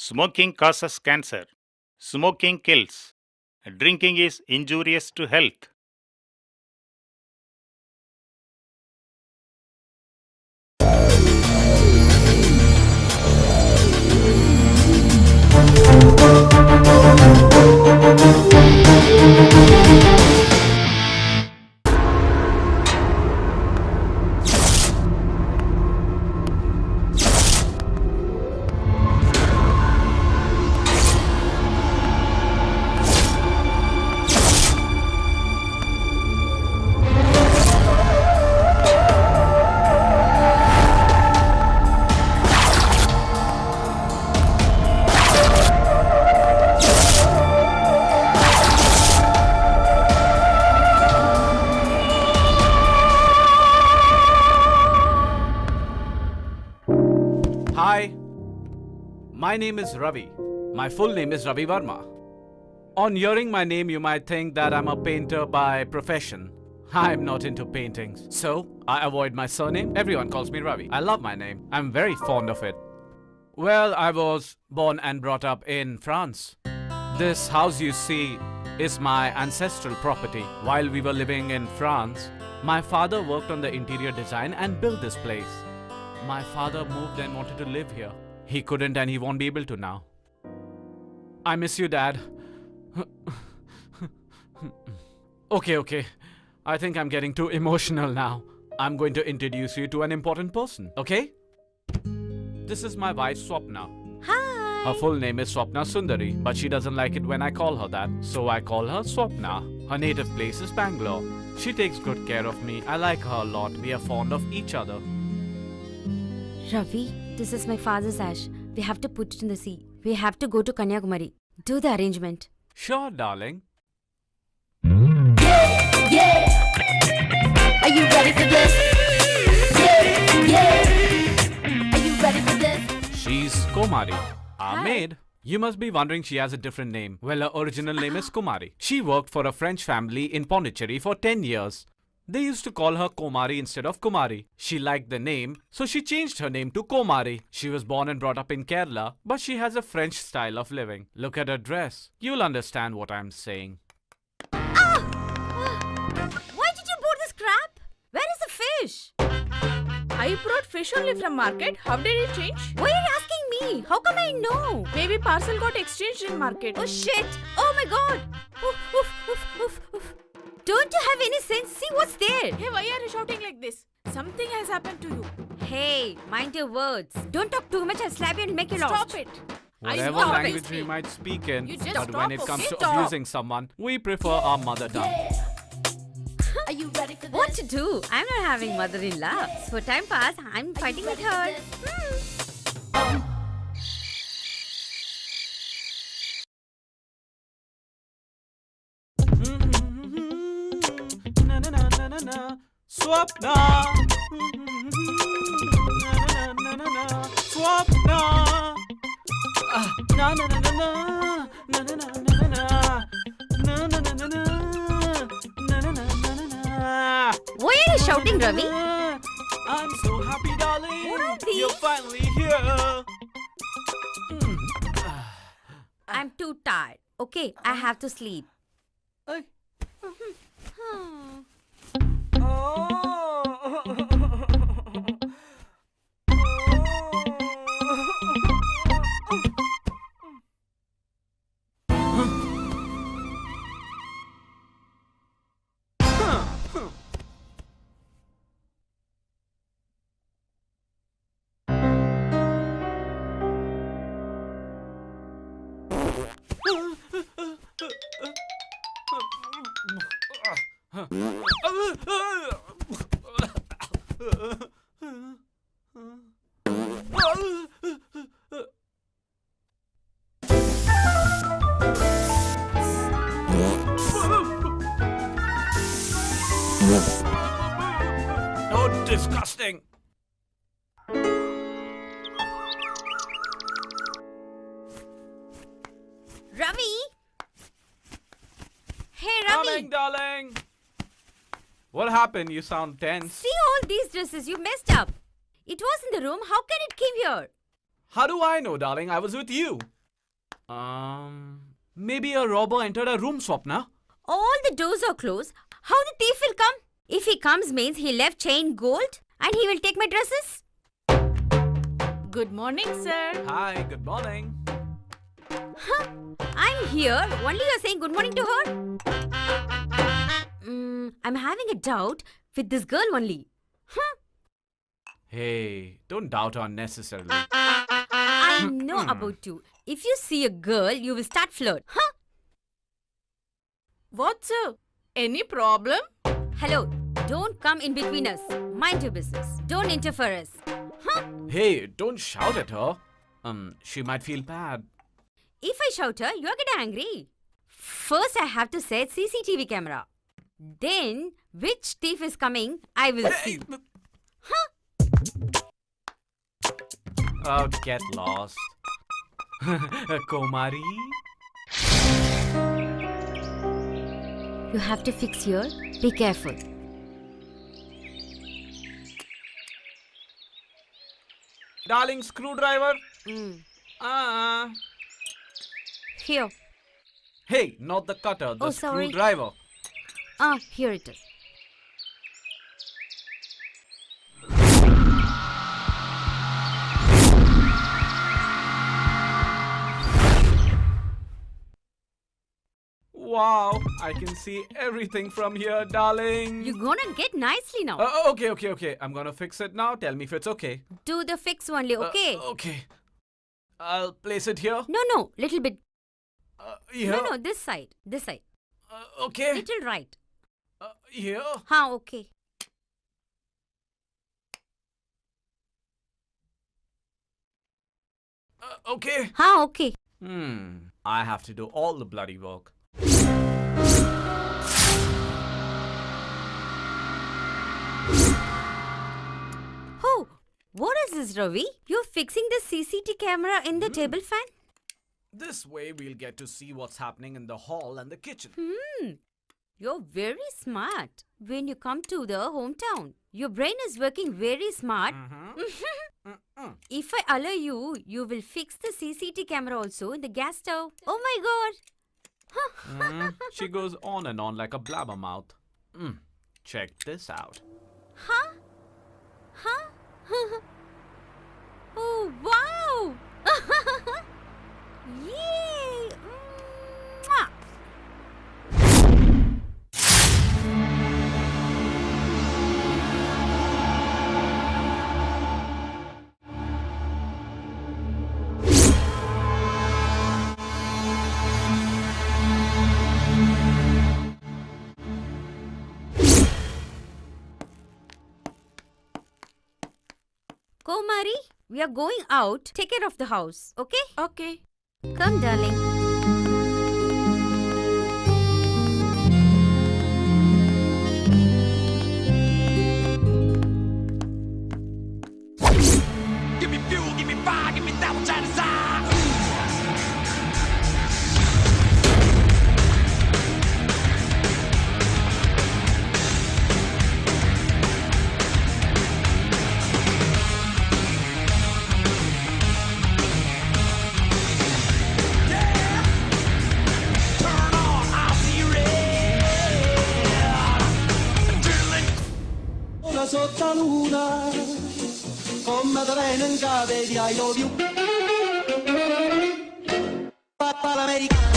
Smoking causes cancer. Smoking kills. Drinking is injurious to health. Hi, my name is Ravi. My full name is Ravi Verma. On hearing my name, you might think that I'm a painter by profession. I'm not into paintings, so I avoid my surname. Everyone calls me Ravi. I love my name. I'm very fond of it. Well, I was born and brought up in France. This house you see is my ancestral property. While we were living in France, my father worked on the interior design and built this place. My father moved and wanted to live here. He couldn't and he won't be able to now. I miss you, Dad. Okay. I think I'm getting too emotional now. I'm going to introduce you to an important person, okay? This is my wife, Swapna. Hi. Her full name is Swapna Sundari, but she doesn't like it when I call her that, so I call her Swapna. Her native place is Bangalore. She takes good care of me. I like her a lot. We are fond of each other. Ravi, this is my father's ash. We have to put it in the sea. We have to go to Kanyakumari. Do the arrangement. Sure, darling. Yeah. Are you ready for this? Yeah. Are you ready for this? She's Komari, our Hi. maid. You must be wondering she has a different name. Well, her original name is Kumari. She worked for a French family in Pondicherry for 10 years. They used to call her Komari instead of Kumari. She liked the name, so she changed her name to Komari. She was born and brought up in Kerala, but she has a French style of living. Look at her dress. You'll understand what I'm saying. Why did you board this crab? Where is the fish? I brought fish only from market. How did it change? Why are you asking me? How come I know? Maybe parcel got exchanged in market. Oh shit! Oh my god! Oof. Don't you have any sense? See what's there? Hey, why are you shouting like this? Something has happened to you. Hey, mind your words. Don't talk too much. I'll slap you and make you lost. Stop it. Whatever stop language it. we might speak in, You just but when it stop, comes okay? to Stop. abusing someone, we prefer our mother tongue. Are you ready for this? What to do? I'm not having mother-in-law. So time pass, I'm fighting with her. Swapna! Swapna! Na na na na na na na na na na na na na na na na na na. Why are you shouting, Ravi? I'm so happy, darling. What are these? You're finally here. I'm too tired. Okay, I have to sleep. Ay. Hmm. Oh, disgusting! Ravi? Hey, Ravi. Coming, darling! What happened? You sound tense. See all these dresses. You messed up. It was in the room. How can it came here? How do I know, darling? I was with you. Maybe a robber entered a room, Swapna. All the doors are closed. How the thief will come? If he comes means he left chain gold and he will take my dresses. Good morning, sir. Hi, good morning. I'm here. Only you're saying good morning to her? I'm having a doubt with this girl only. Hey, don't doubt unnecessarily. I know about you. If you see a girl, you will start flirt. What, sir? Any problem? Hello, don't come in between us. Mind your business. Don't interfere us. Hey, don't shout at her. She might feel bad. If I shout her, you're getting angry. First, I have to set CCTV camera. Then, which thief is coming, I will see. Oh, get lost. Kumari? You have to fix here. Be careful. Darling screwdriver? Here. Hey, not the cutter, the Oh, sorry. screwdriver. Here it is. Wow, I can see everything from here, darling. You're gonna get nicely now. Okay. I'm gonna fix it now. Tell me if it's okay. Do the fix only, okay? Okay. I'll place it here. No, little bit. Here. No, this side. This side. Okay. Little right. Here. Okay. Okay. Okay. I have to do all the bloody work. Oh, what is this, Ravi? You're fixing the CCTV camera in the table fan? This way we'll get to see what's happening in the hall and the kitchen. You're very smart when you come to the hometown. Your brain is working very smart. If I allow you, you will fix the CCTV camera also in the gas stove. Oh my god! She goes on and on like a blabbermouth. Check this out. Huh? Oh, wow! Yay! Mwah! Komari, we are going out. Take care of the house, okay? Okay. Come, darling. Give me fuel, give me fire, give me that which I desire. Turn on, I'll see red. Adrenaline. Una sotto la luna, come da bene in cave di I love you. Papà l'americano.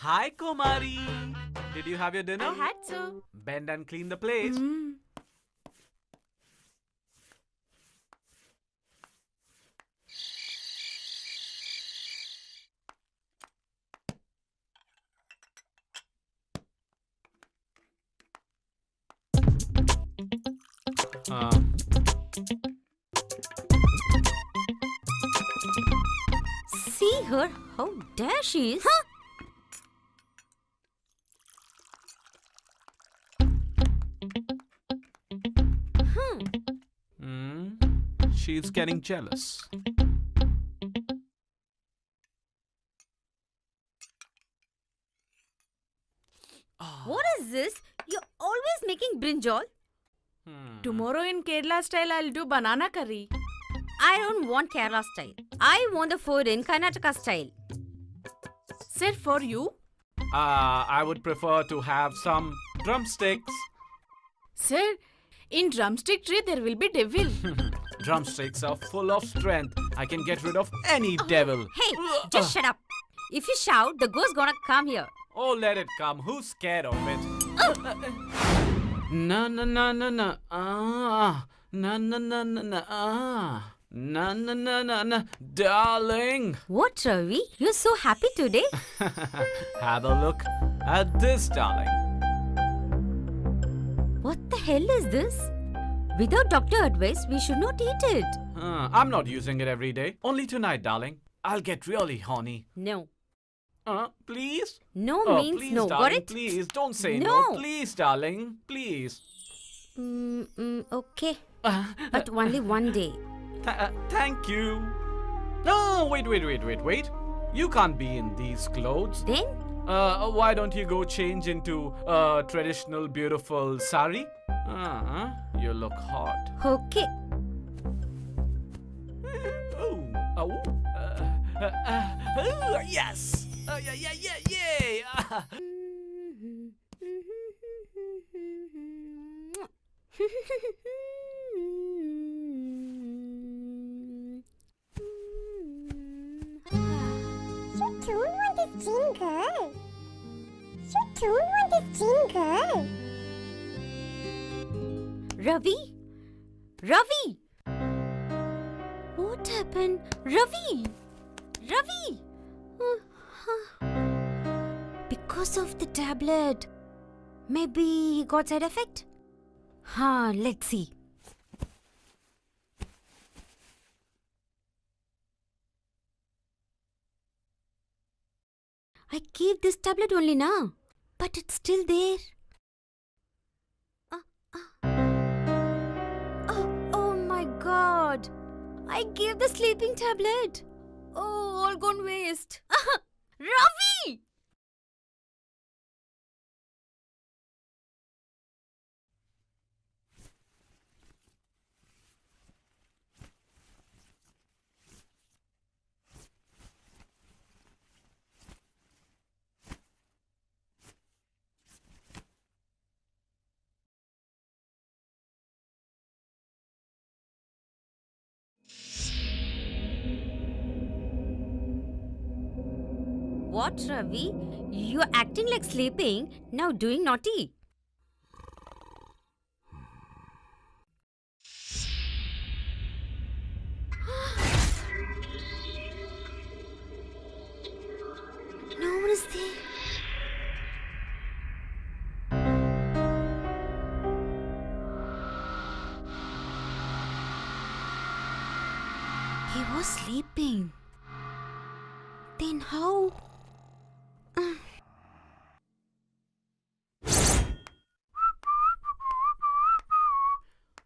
Hi, Kumari. Did you have your dinner? I had so. Bend and clean the plate. her? How dare she is? She's getting jealous. What is this? You're always making brinjal. Tomorrow in Kerala style, I'll do banana curry. I don't want Kerala style. I want the food in Karnataka style. Sir, for you? I would prefer to have some drumsticks. Sir, in drumstick tree there will be devil. Drumsticks are full of strength. I can get rid of any devil. Hey, just shut up. If you shout, the ghost gonna come here. Oh, let it come. Who's scared of it? Na na na na na. Ah. Na na na na na. Ah. Na na na na na. Darling. What, Ravi? You're so happy today. Have a look at this, darling. What the hell is this? Without doctor advice, we should not eat it. I'm not using it every day. Only tonight, darling. I'll get really horny. No. Please? No Oh, means please, no. darling, Got it? Please, don't say No. no. Please, darling. Please. Okay. But only one day. Thank you. No, wait. You can't be in these clothes. Then? Why don't you go change into traditional beautiful sari? You look hot. Okay. Yes. Yeah. You don't want this jingle. You don't want this jingle. Ravi? Ravi! What happened? Ravi! Ravi! Because of the tablet. Maybe he got side effect? Let's see. I gave this tablet only now, but it's still there. Oh my god! I gave the sleeping tablet. Oh, all gone waste. Ravi! What, Ravi? You're acting like sleeping, now doing naughty. No one is there. He was sleeping. Then how?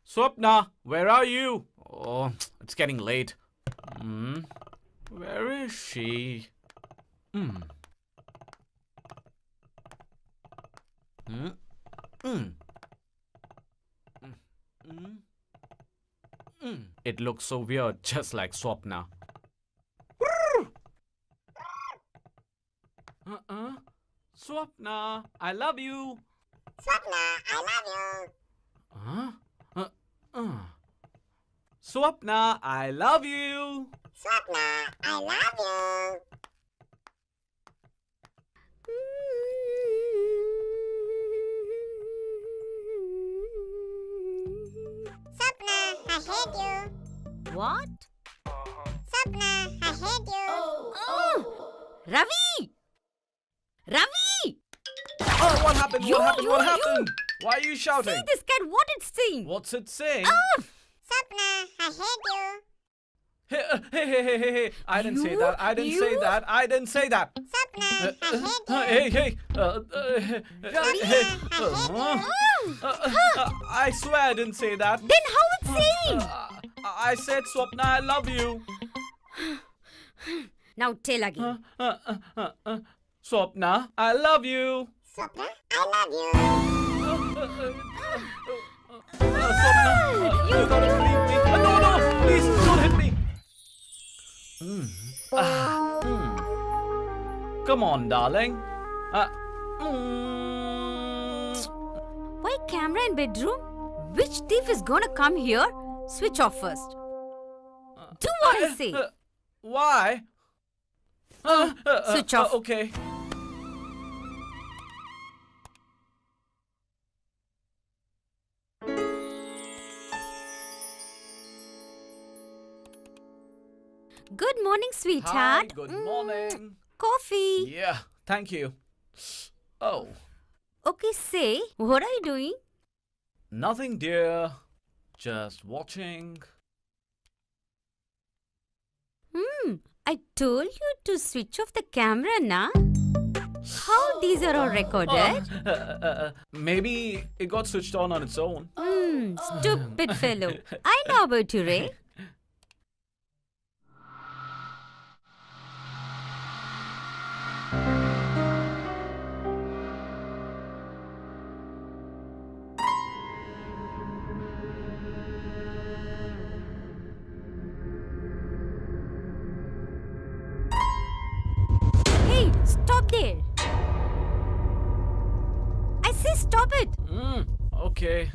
Swapna, where are you? Oh, it's getting late. Where is she? It looks so weird, just like Swapna. Swapna, I love you. Swapna, I love you. Swapna, I love you. Swapna, I love you. Swapna, I hate you. What? Swapna, I hate you. Ravi! Ravi! Oh, what happened? You, What happened? you, What you. happened? Why are you shouting? See this cat, what it's saying? What's it saying? Ah! Swapna, I hate you. Hey. I didn't say You- that. I didn't say you- that. I didn't say that. Swapna, I hate you. Hey. I swear I didn't say that. Then how it's saying? I said, Swapna, I love you. Now tell again. Swapna, I love you. Swapna, I love you. Swapna, you gotta leave me. No, please don't hit me. Come on, darling. Why camera in bedroom? Which thief is gonna come here? Switch off first. Do what I say. Why? Switch off. Okay. Good morning, Hi, sweetheart. good morning. Coffee. Yeah, thank you. Oh, Okay, say, what are you doing? nothing, dear. Just watching. I told you to switch off the camera, na? How these are all recorded? Maybe it got switched on its own. Stupid fellow. I know about you, Ray. Hey, stop there. I say stop it. Okay.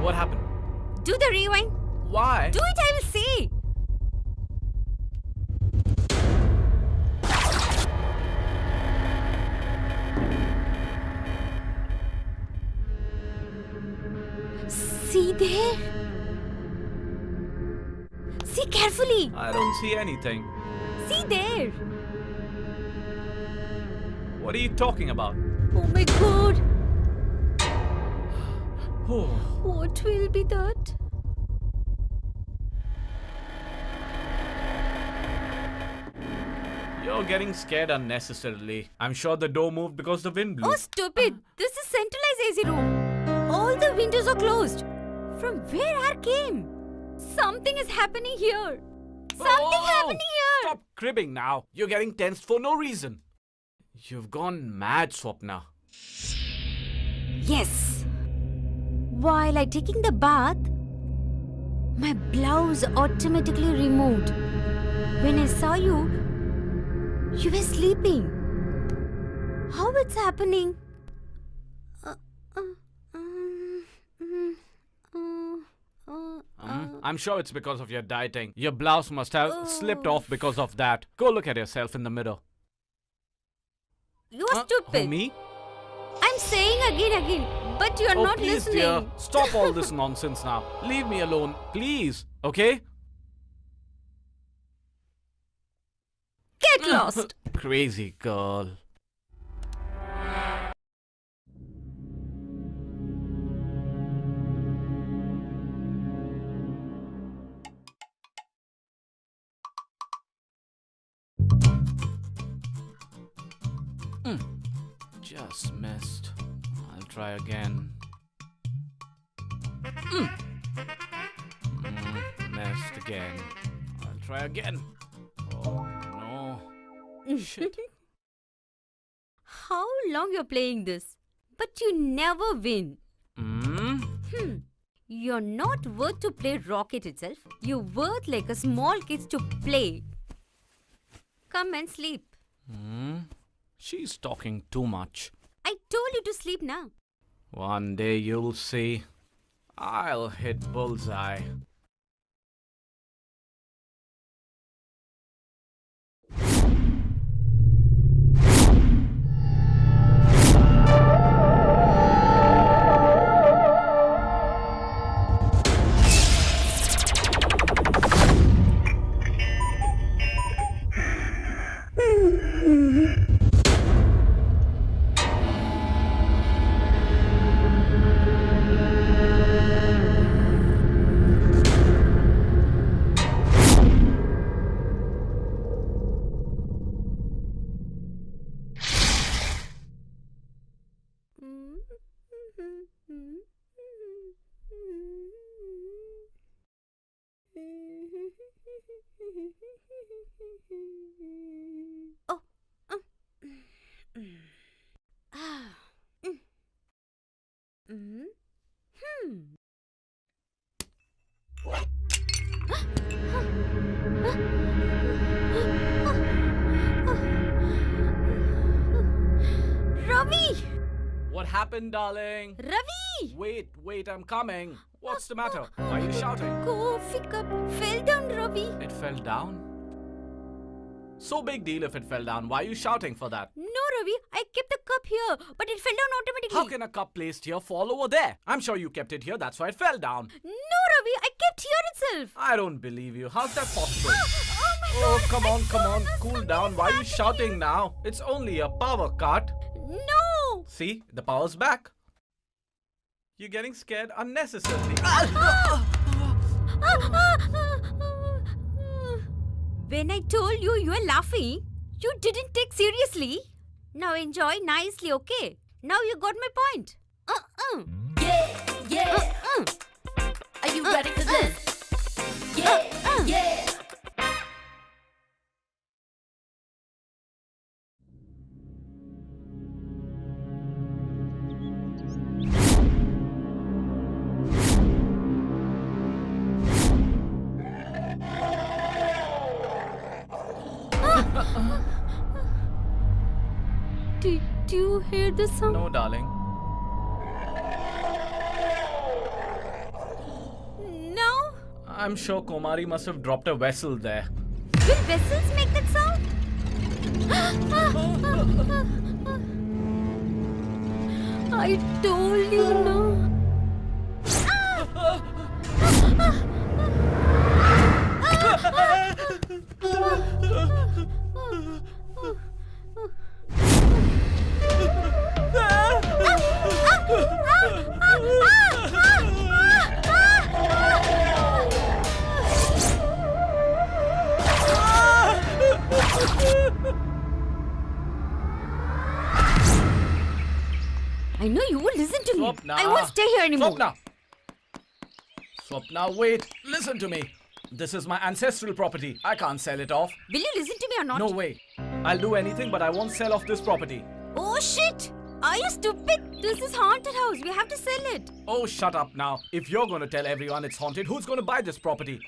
What happened? Do the rewind. Why? Do it, I will say. See there? See carefully. I don't see anything. See there. What are you talking about? Oh my god. Oh. What will be that? You're getting scared unnecessarily. I'm sure the door moved because the wind blew. Oh, stupid. This is centralized AC room. All the windows are closed. From where air came? Something is happening here. Something happening here. Stop cribbing now. You're getting tensed for no reason. You've gone mad, Swapna. Yes. While I taking the bath, my blouse automatically removed. When I saw you, you were sleeping. How it's happening? I'm sure it's because of your dieting. Your blouse must have slipped off because of that. Go look at yourself in the mirror. You're stupid. Me? I'm saying again, but you're Oh, not please, listening. dear. Stop all this nonsense now. Leave me alone, please. Okay? Get lost. Crazy girl. Just missed. I'll try again. Missed again. I'll try again. Oh no. Shit. How long you're playing this? But you never win. You're not worth to play rocket itself. You're worth like a small kids to play. Come and sleep. She's talking too much. I told you to sleep now. One day you'll see. I'll hit bullseye. happened, darling? Ravi! Wait, I'm coming. What's the matter? Why are you shouting? Coffee cup fell down, Ravi. It fell down? So big deal if it fell down. Why are you shouting for that? No, Ravi, I kept the cup here, but it fell down automatically. How can a cup placed here fall over there? I'm sure you kept it here, that's why it fell down. No, Ravi, I kept here itself. I don't believe you. How's that possible? Oh my Oh, God, come I on, don't cool understand down. what's Why are you happening. shouting now? It's only a power cut. No. See, the power's back. You're getting scared unnecessarily. When I told you you were laughing, you didn't take seriously. Now enjoy nicely, okay? Now you got my point. Yeah. Are you ready for this? Yeah. Did you hear the sound? No, darling. No? I'm sure Komari must have dropped a vessel there. Will vessels make that sound? I told you no. I know you won't listen to me. Swapna. I won't stay here anymore. Swapna, wait. Listen to me. This is my ancestral property. I can't sell it off. Will you listen to me or not? No way. I'll do anything, but I won't sell off this property. Oh shit! Are you stupid? This is haunted house. We have to sell it. Oh, shut up now. If you're going to tell everyone it's haunted, who's going to buy this property?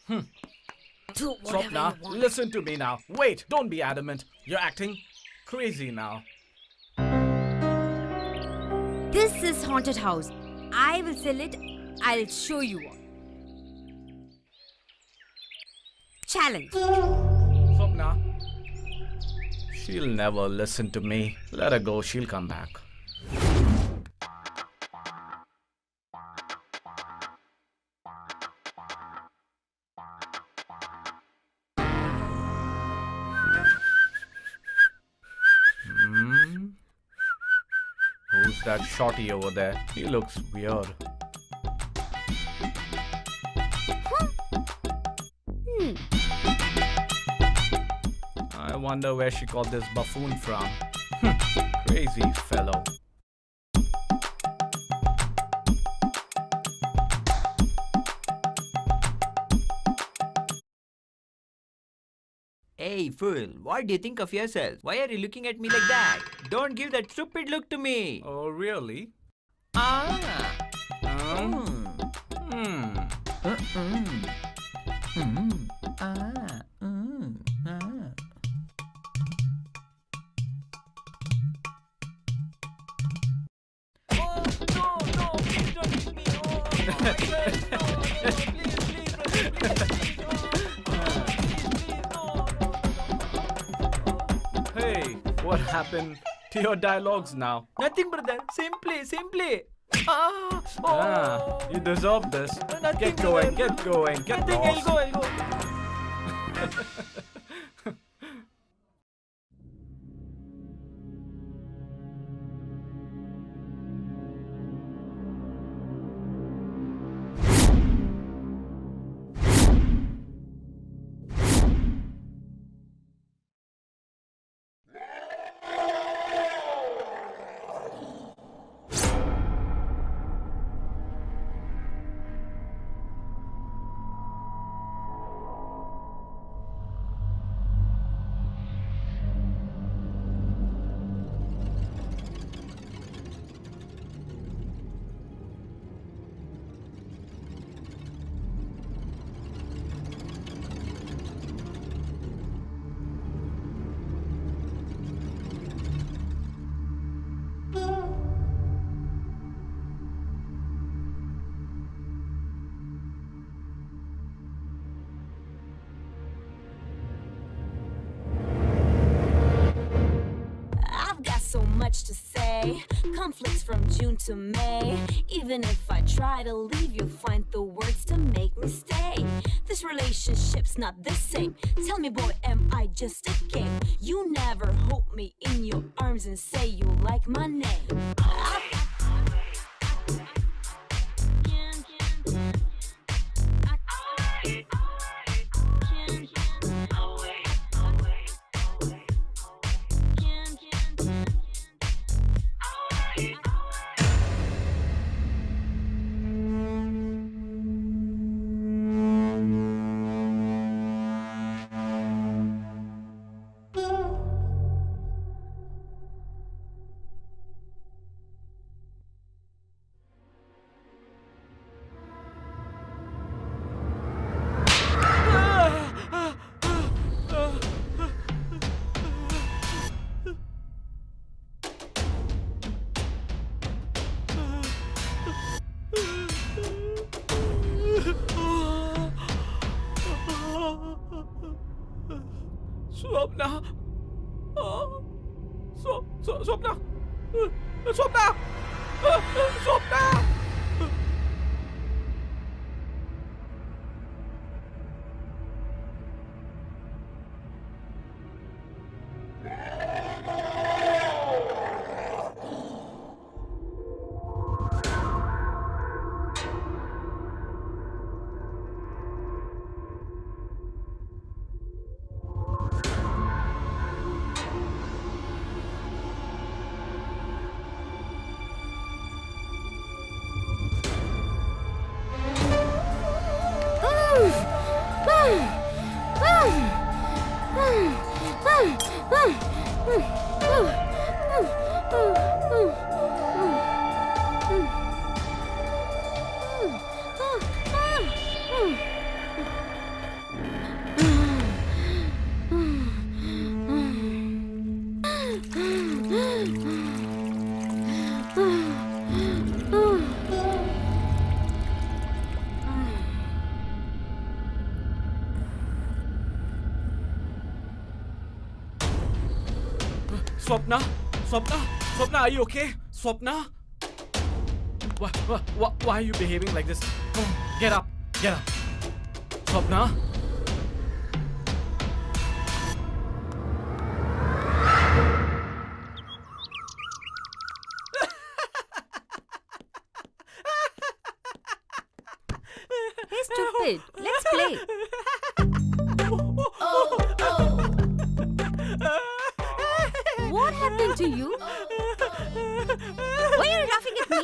Do Swapna, listen to me now. Wait, don't be adamant. You're acting crazy now. This is haunted house. I will sell it. I'll show you one. Challenge. Swapna, she'll never listen to me. Let her go, she'll come back. Who's that shorty over there? He looks weird. I wonder where she got this buffoon from. Crazy fellow. Hey, fool, what do you think of yourself? Why are you looking at me like that? Don't give that stupid look to me. Oh, really? Ah. Hmm. Oh, no, please don't hit me. Oh, my God, no, please, Hey, what happened to your dialogues now? Nothing, brother. Simply. Ah, You deserve this. Nothing, Get going, brother. get going, get Nothing, lost. I'll go. conflicts from June to May. Even if I try to leave, you'll find the words to make me stay. This relationship's not the same. Tell me, boy, am I just a game? You never hold me in your arms and say you like my name. Swapna! Swapna! Swapna! Swapna! Swapna? Swapna? Swapna, are you okay? Swapna? Why are you behaving like this? Come on, get up. Get up. Swapna? Hey, stupid. Let's play. What happened to you? Why are you laughing at me?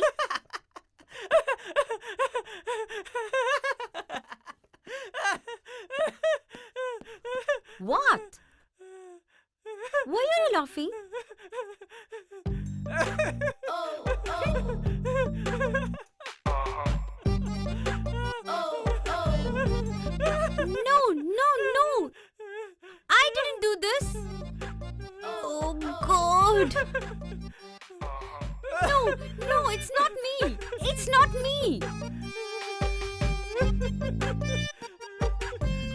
What? Why are you laughing? No, no, no. I didn't do this. Oh, God. No, no, it's not me. It's not me.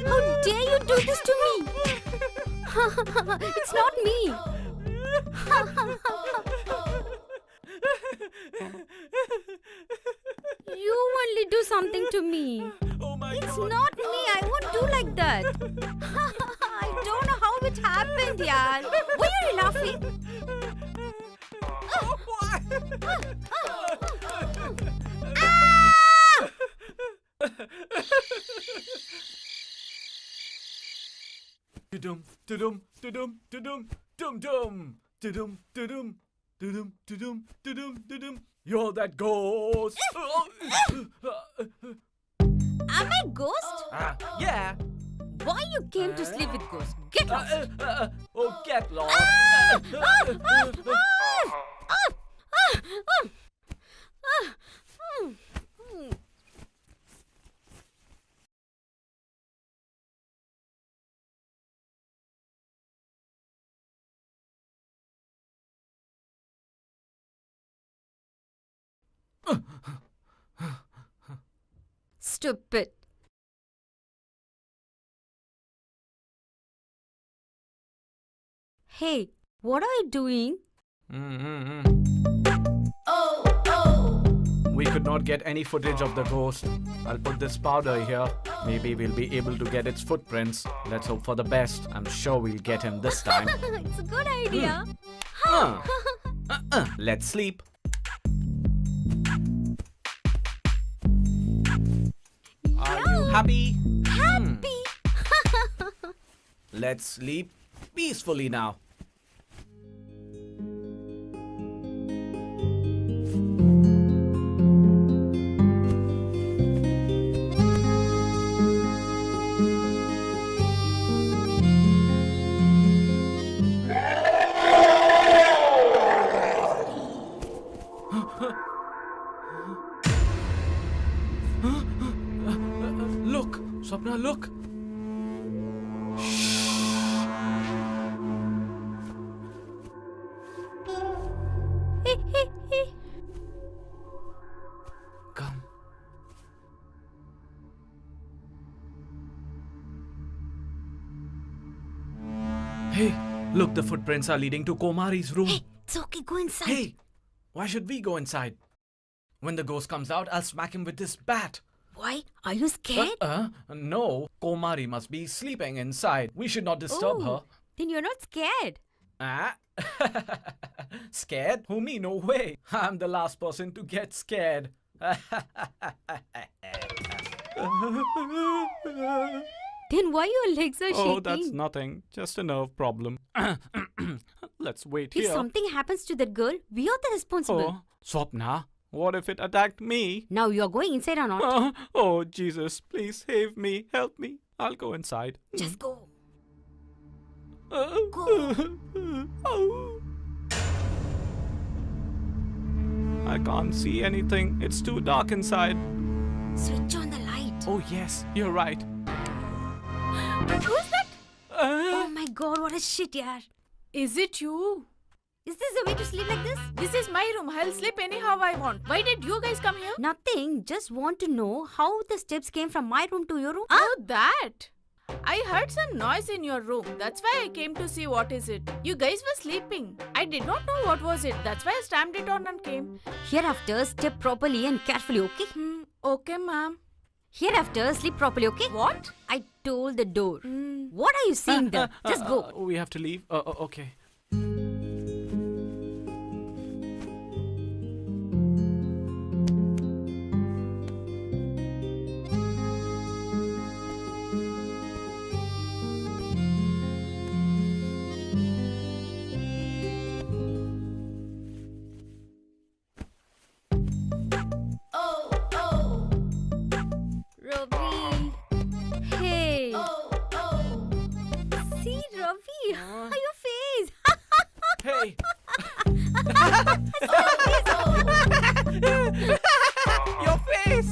How dare you do this to me? It's not me. You only do something to me. Oh my It's God. not me. I won't do like that. I don't know how it happened, yaar. Why are you laughing? Tudum, tudum, tudum, tudum, dum dum, tudum, tudum, tudum, tudum, tudum, tudum. You're that ghost. Am I ghost? Yeah. Why you came to sleep with ghosts? Get lost. Oh, get lost. Stupid. Hey, what are you doing? We could not get any footage of the ghost. I'll put this powder here. Maybe we'll be able to get its footprints. Let's hope for the best. I'm sure we'll get him this time. It's a good idea. Let's sleep. Are you happy? Happy. Let's sleep peacefully now. Look, Swapna, look. Come. Hey, look, the footprints are leading to Komari's room. Hey, it's okay. Go inside. Hey, why should we go inside? When the ghost comes out, I'll smack him with this bat. Why? Are you scared? No, Komari must be sleeping inside. We should not disturb her. Then you're not scared. Ah? Scared? Who, me? No way. I'm the last person to get scared. Then why your legs are shaking? Oh, that's nothing. Just a nerve problem. Let's wait If here. something happens to that girl, we are the responsible. Oh, Swapna, what if it attacked me? Now you're going inside or not? Oh, Jesus, please save me. Help me. I'll go inside. Just go. I can't see anything. It's too dark inside. Switch on the light. Oh, yes, you're right. Who's that? Oh my god, what a shit, yaar. Is it you? Is this the way to sleep like this? This is my room. I'll sleep anyhow I want. Why did you guys come here? Nothing. Just want to know how the steps came from my room to your room. Oh, that. I heard some noise in your room. That's why I came to see what is it. You guys were sleeping. I did not know what was it. That's why I stamped it on and came. Hereafter, step properly and carefully, okay? Okay, ma'am. Hereafter, sleep properly, okay? What? I told the door. What are you saying there? Just go. We have to leave. Okay. Ravi. Hey. See, Ravi. Your face. Hey. Your face.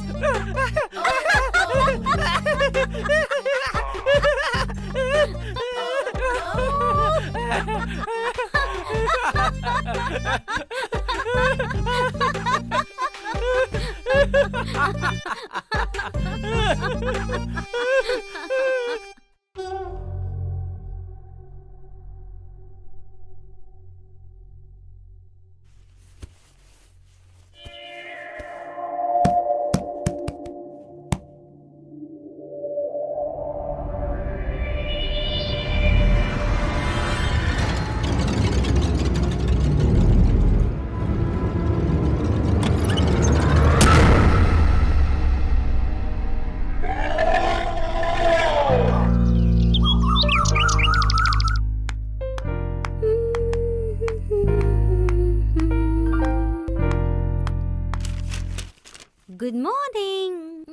Good morning.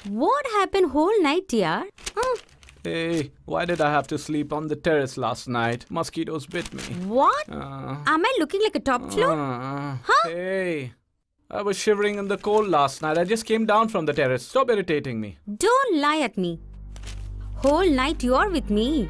What happened whole night, yaar? Hey, why did I have to sleep on the terrace last night? Mosquitoes bit me. What? Am I looking like a top floor? Hey, I was shivering in the cold last night. I just came down from the terrace. Stop irritating me. Don't lie at me. Whole night you're with me.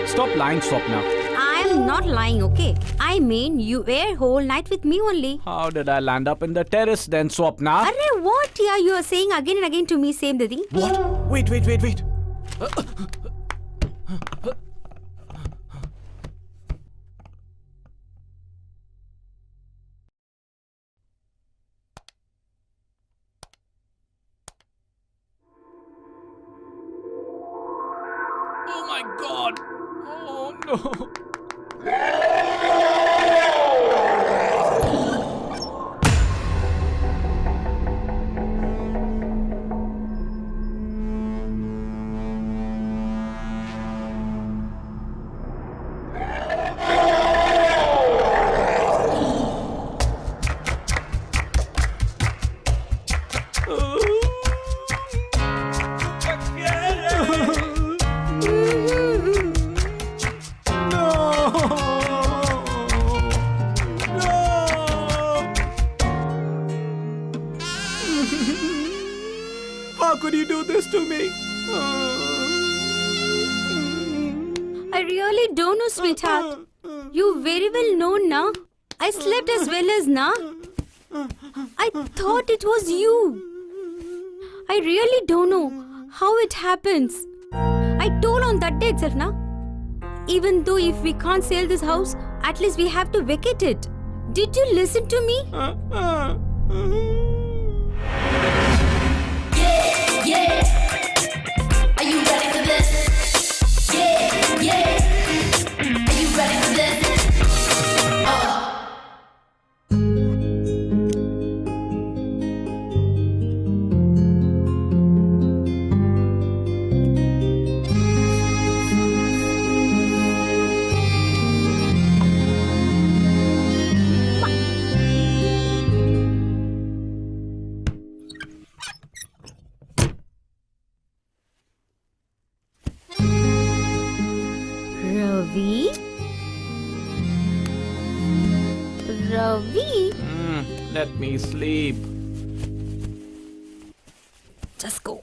Stop lying, Swapna. I'm not lying, okay? I mean, you were whole night with me only. How did I land up in the terrace then, Swapna? Arre, what? Yeah, you are saying again and again to me same the thing. What? Wait. God! Oh no! How could you do this to me? I really don't know, sweetheart. You very well know, na. I slept as well as na. I thought it was you. I really don't know how it happens. I told on that day itself, na. Even though if we can't sell this house, at least we have to vacate it. Did you listen to me? Are you ready for this? Yeah. Are you ready for this? Ravi? Let me sleep. Just go.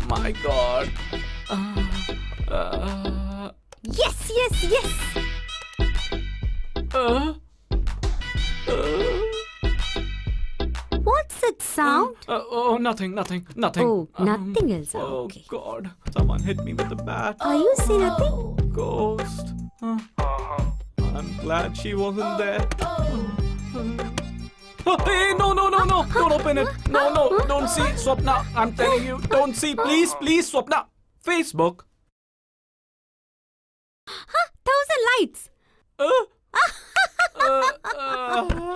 My God. Yes. What's that sound? Oh, nothing. Oh, nothing else. Oh, Okay. God. Someone hit me with a bat. Are you seeing nothing? Ghost. I'm glad she wasn't there. Hey, no. Don't open it. No. Don't see. Swapna, I'm telling you. Don't see. Please, Swapna. Facebook. 1,000 lights.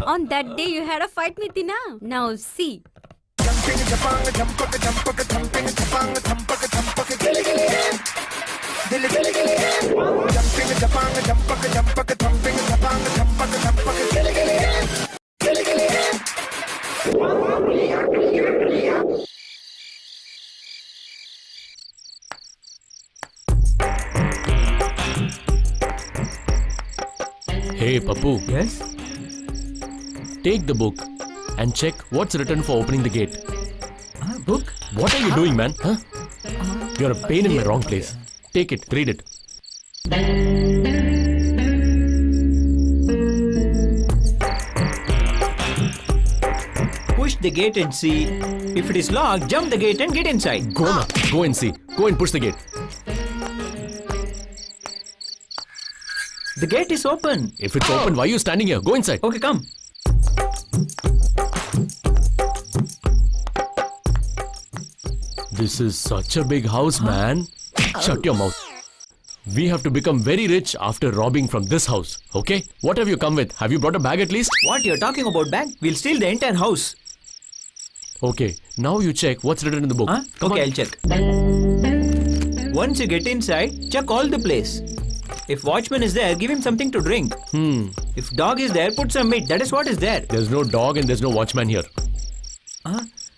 On that day you had a fight with Tina. Now see. Hey, Papu. Yes? Take the book and check what's written for opening the gate. Book? What are you doing, man? Huh? You're a pain in my wrong place. Take it, read it. Push the gate and see. If it is locked, jump the gate and get inside. Go now. Go and see. Go and push the gate. The gate is open. If it's open, why are you standing here? Go inside. Okay, come. This is such a big house, man. Shut your mouth. We have to become very rich after robbing from this house, okay? What have you come with? Have you brought a bag at least? What you're talking about, bag? We'll steal the entire house. Okay, now you check what's written in the book. Huh? Come Okay, on. I'll check. Once you get inside, check all the place. If watchman is there, give him something to drink. If dog is there, put some meat. That is what is there. There's no dog and there's no watchman here.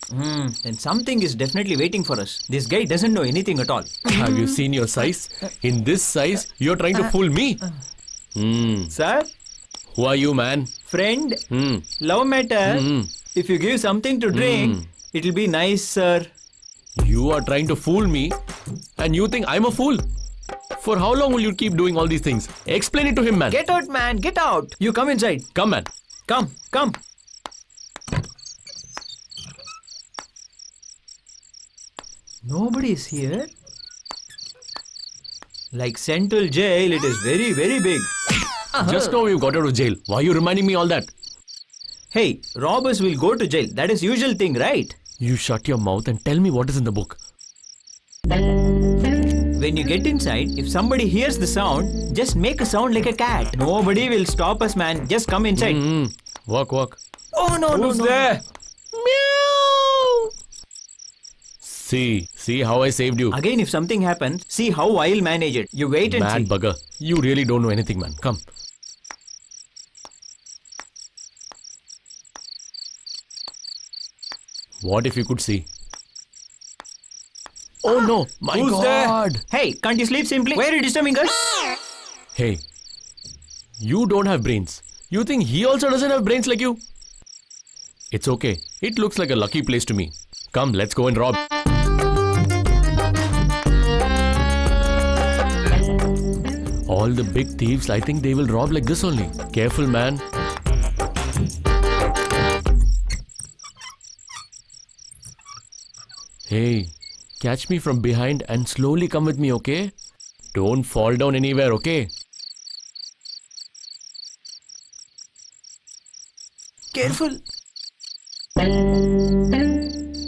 Then something is definitely waiting for us. This guy doesn't know anything at all. Have you seen your size? In this size, you're trying to fool me. Sir, Who are you, man? friend, Hmm. love matter. Hmm. If you give something to drink, it'll be nice, sir. You are trying to fool me and you think I'm a fool? For how long will you keep doing all these things? Explain it to him, man. Get out, man. Get out. You come inside. Come, man. Come, come. Nobody is here. Like Central Jail, it is very, very big. Just now you got out of jail. Why are you reminding me all that? Hey, robbers will go to jail. That is usual thing, right? You shut your mouth and tell me what is in the book. When you get inside, if somebody hears the sound, just make a sound like a cat. Nobody will stop us, man. Just come inside. Walk, walk. Oh, no, Who's no, no. there? Meow. See how I saved you. Again, if something happens, see how I'll manage it. You wait and Mad see. bugger. You really don't know anything, man. Come. What if you could see? Oh no, my Who's God. Hey, can't you sleep simply? Why are you disturbing us? Hey, you don't have brains. You think he also doesn't have brains like you? It's okay. It looks like a lucky place to me. Come, let's go and rob. All the big thieves, I think they will rob like this only. Careful, man. Hey, catch me from behind and slowly come with me, okay? Don't fall down anywhere, okay? Careful.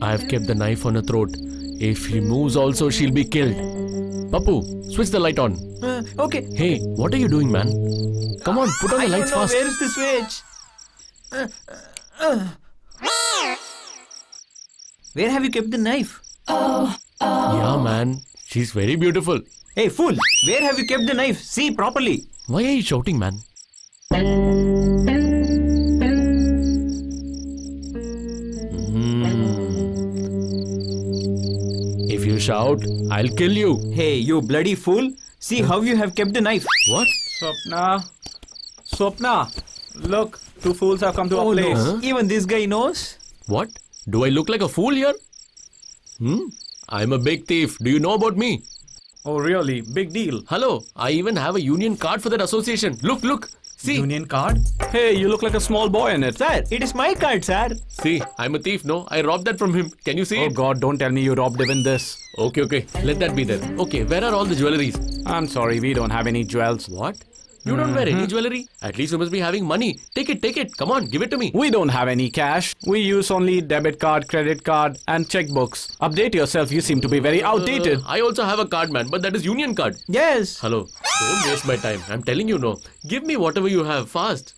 I've kept the knife on her throat. If she moves also, she'll be killed. Papu, switch the light on. Okay. Hey, what are you doing, man? Come on, put on the I lights don't know. fast. Where is the switch? Where have you kept the knife? Yeah, man. She's very beautiful. Hey, fool! Where have you kept the knife? See properly. Why are you shouting, man? If you shout, I'll kill you. Hey, you bloody fool! See how you have kept the knife. What? Swapna, look, two fools have come to Oh our place. no! Even this guy knows. What? Do I look like a fool here? I'm a big thief. Do you know about me? Oh, really? Big deal. Hello, I even have a union card for that association. Look, look. See. Union card? Hey, you look like a small boy in it. Sir, it is my card, sir. See, I'm a thief, no? I robbed that from him. Can you see Oh it? God, don't tell me you robbed even this. Okay. Let that be there. Okay, where are all the jewelries? I'm sorry, we don't have any jewels. What? You don't wear any jewelry? At least you must be having money. Take it. Come on, give it to me. We don't have any cash. We use only debit card, credit card, and checkbooks. Update yourself. You seem to be very outdated. I also have a card, man, but that is union card. Yes. Hello, don't waste my time. I'm telling you no. Give me whatever you have, fast.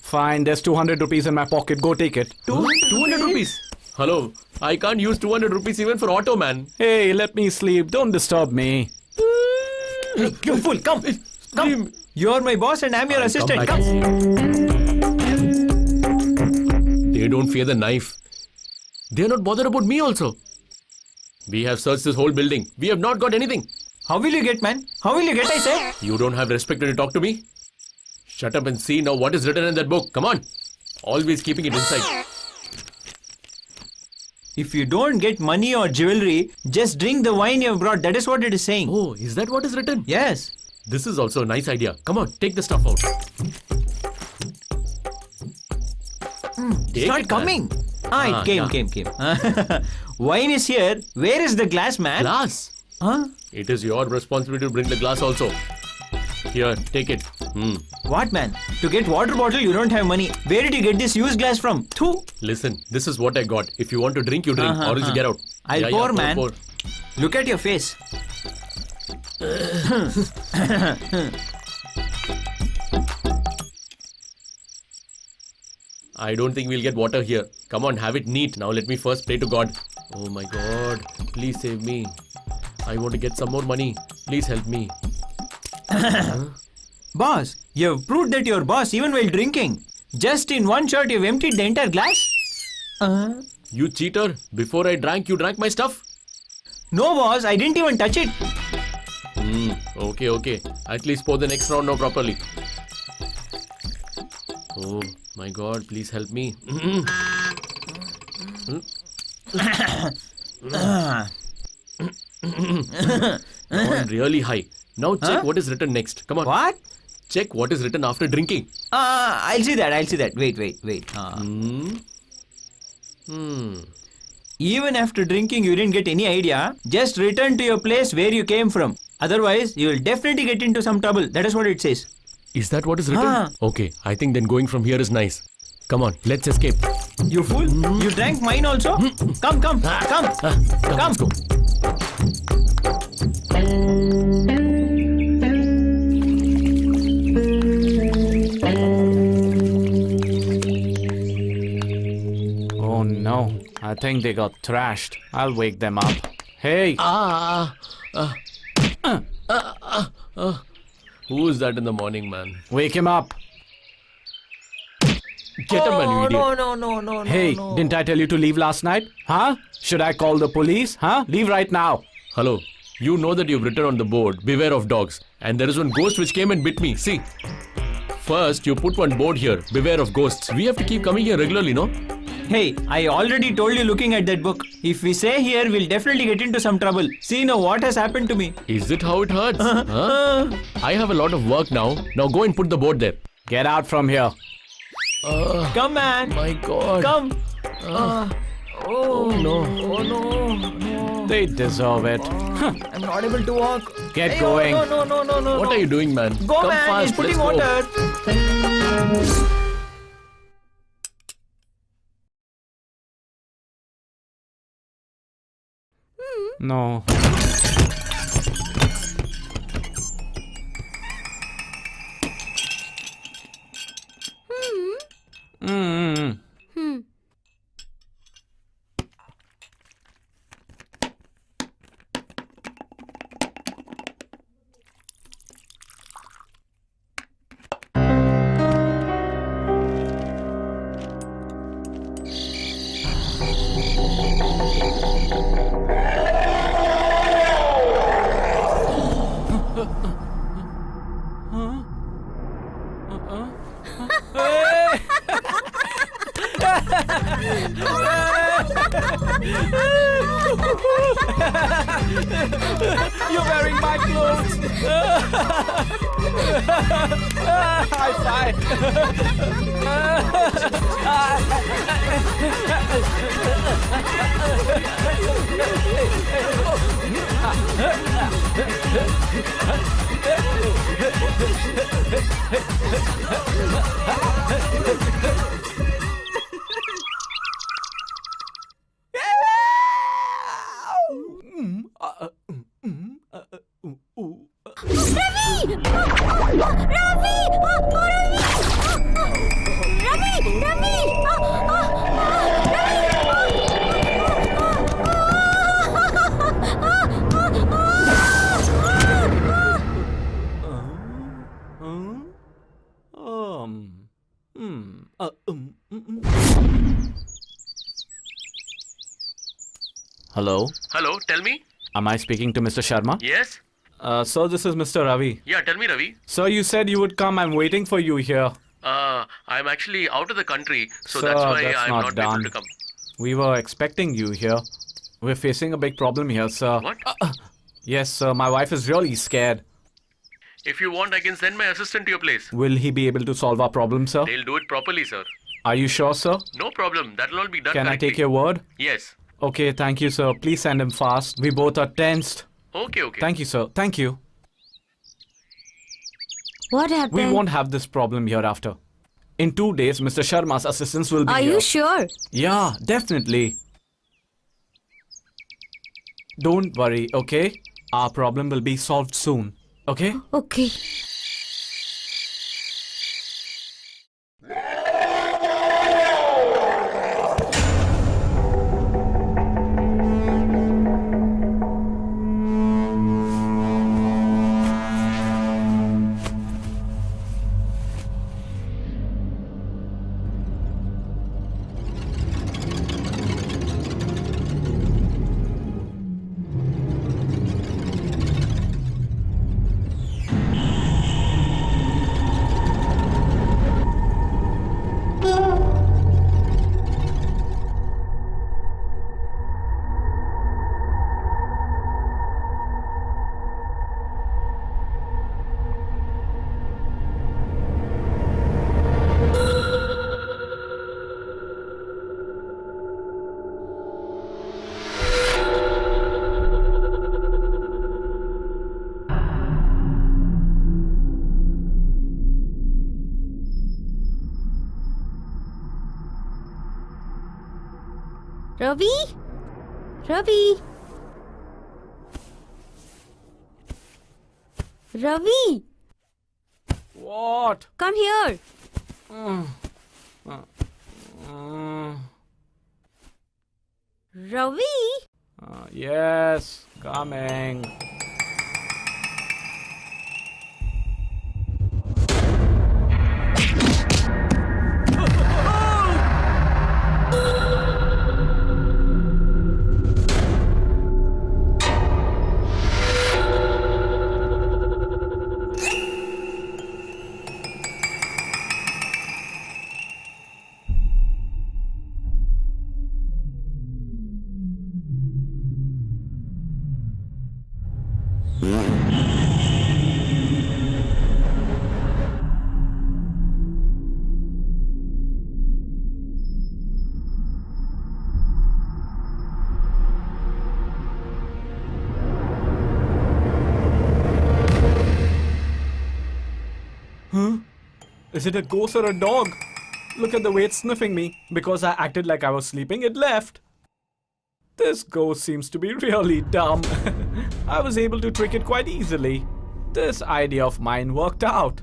Fine, there's 200 rupees in my pocket. Go take it. 200 rupees. Hello, I can't use 200 rupees even for auto, man. Hey, let me sleep. Don't disturb me. Hey, you fool! Come. Come. You are my boss and I'm your assistant. Come. They don't fear the knife. They're not bothered about me also. We have searched this whole building. We have not got anything. How will you get, man? How will you get, I say? You don't have respect when you talk to me? Shut up and see now what is written in that book. Come on. Always keeping it inside. If you don't get money or jewelry, just drink the wine you have brought. That is what it is saying. Oh, is that what is written? Yes. This is also a nice idea. Come on, take the stuff out. Take Start it, man. coming. It came. Wine is here. Where is the glass, man? Glass? Huh? It is your responsibility to bring the glass also. Here, take it. What, man? To get water bottle, you don't have money. Where did you get this used glass from? Thu. Listen, this is what I got. If you want to drink, you drink. Or else you get out. I'll pour, man. Look at your face. I don't think we'll get water here. Come on, have it neat. Now let me first pray to God. Oh my God, please save me. I want to get some more money. Please help me. Boss, you've proved that you're boss even while drinking. Just in one shot, you've emptied the entire glass. You cheater. Before I drank, you drank my stuff. No, boss, I didn't even touch it. Okay. At least pour the next round now properly. Oh my God, please help me. Now I'm really high. Now check what is written next. Come on. What? Check what is written after drinking. I'll see that. Wait. Even after drinking, you didn't get any idea. Just return to your place where you came from. Otherwise, you will definitely get into some trouble. That is what it says. Is that what is written? Okay, I think then going from here is nice. Come on, let's escape. You fool! You drank mine also? Come. Let's go. Oh no, I think they got thrashed. I'll wake them up. Hey! Who is that in the morning, man? Wake him up! Get him, man, you idiot. No. Hey, didn't I tell you to leave last night? Huh? Should I call the police? Huh? Leave right now. Hello. You know that you've written on the board, beware of dogs. And there is one ghost which came and bit me. See? First, you put one board here, beware of ghosts. We have to keep coming here regularly, no? Hey, I already told you looking at that book. If we stay here, we'll definitely get into some trouble. See now what has happened to me. Is it how it hurts? Huh? I have a lot of work now. Now go and put the board there. Get out from here. Come, man. My God. Come. Oh no. They deserve it. I'm not able to walk. Get going. No. What are you doing, man? Go, Come man. fast. He's putting Let's go. water. No. You're wearing my clothes. High five. Hello? Hello, tell me. Am I speaking to Mr. Sharma? Yes? Sir, this is Mr. Ravi. Yeah, tell me, Ravi. Sir, you said you would come. I'm waiting for you here. I'm actually out of the country, so Sir, that's why that's I'm not not done. able to come. We were expecting you here. We're facing a big problem here, sir. What? Yes, sir. My wife is really scared. If you want, I can send my assistant to your place. Will he be able to solve our problem, sir? They'll do it properly, sir. Are you sure, sir? No problem. That'll all be done Can I correctly. take your word? Yes. Okay, thank you, sir. Please send him fast. We both are tensed. Okay. Thank you, sir. Thank you. What happened? We won't have this problem hereafter. In 2 days, Mr. Sharma's assistants will be Are here. you sure? Yeah, definitely. Don't worry, okay? Our problem will be solved soon. Okay? Okay. Ravi? Ravi? Ravi? What? Come here. Ravi? Yes, coming. Is it a ghost or a dog? Look at the way it's sniffing me. Because I acted like I was sleeping, it left. This ghost seems to be really dumb. I was able to trick it quite easily. This idea of mine worked out.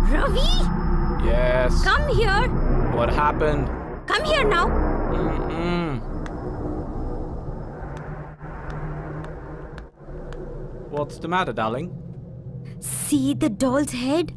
Ravi? Yes. Come here. What happened? Come here now. What's the matter, darling? See the doll's head?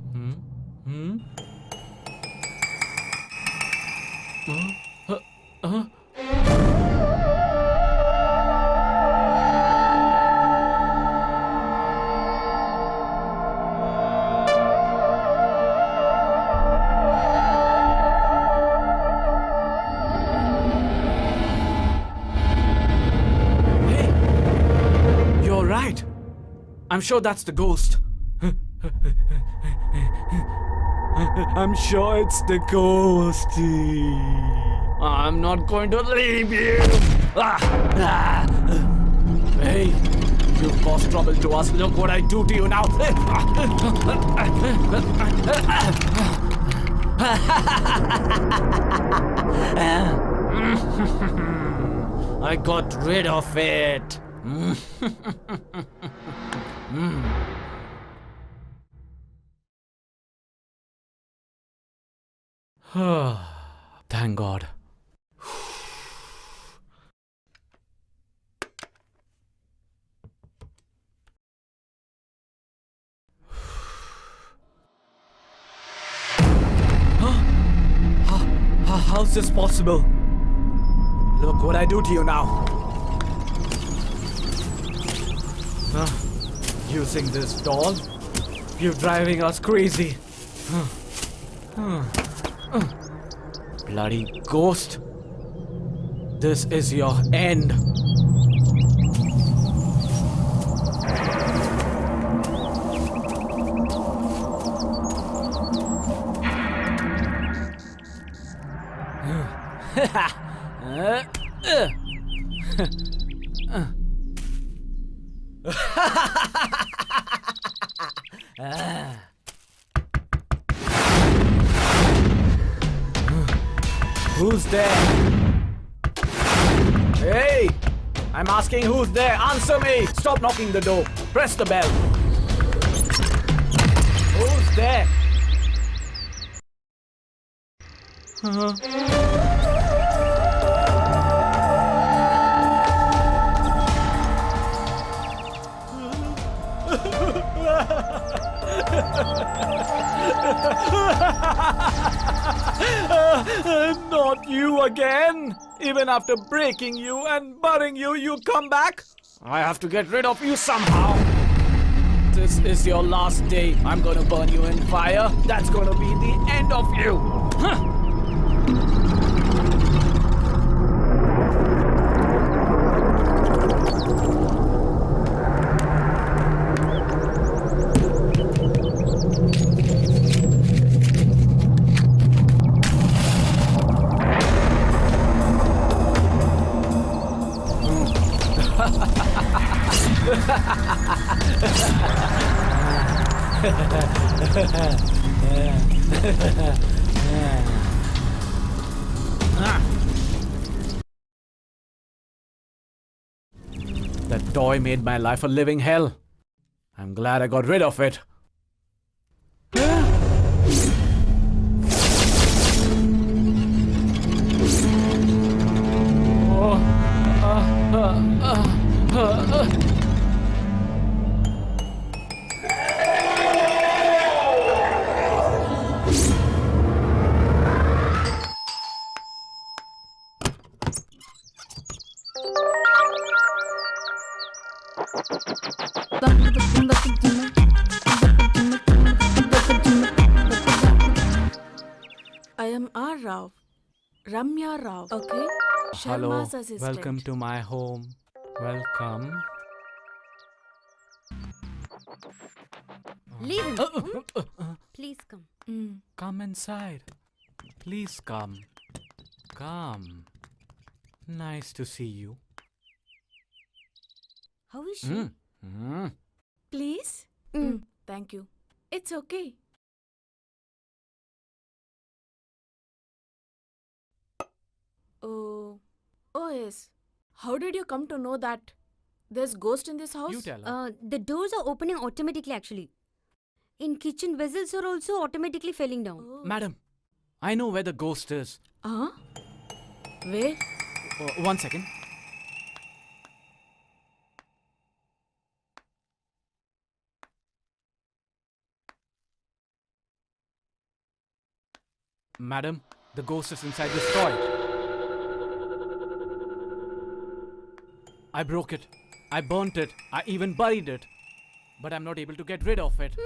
Right. I'm sure that's the ghost. I'm sure it's the ghost. I'm not going to leave you. Hey, you've caused trouble to us. Look what I do to you now. I got rid of it. Thank God. How's this possible? Look what I do to you now. Using this doll? You're driving us crazy. Bloody ghost. This is your end. Who's there? Hey! I'm asking who's there. Answer me! Stop knocking the door. Press the bell. Who's there? Not you again! Even after breaking you and burying you, you come back? I have to get rid of you somehow. This is your last day. I'm gonna burn you in fire. That's gonna be the end of you. That toy made my life a living hell. I'm glad I got rid of it. I am R. Rao. Ramya Rao. Okay? Hello, Sharma's assistant. welcome to my home. Welcome. Leave him. Please come. Mm. Come inside. Please come. Come. Nice to see you. How is she? Please? Thank you. It's okay. Oh yes. How did you come to know that there's ghost in this house? You tell her. The doors are opening automatically actually. In kitchen vessels are also automatically falling down. Oh. Madam, I know where the ghost is. Uh-huh. Where? 1 second. Madam, the ghost is inside this toy. I broke it. I burnt it. I even buried it. But I'm not able to get rid of it.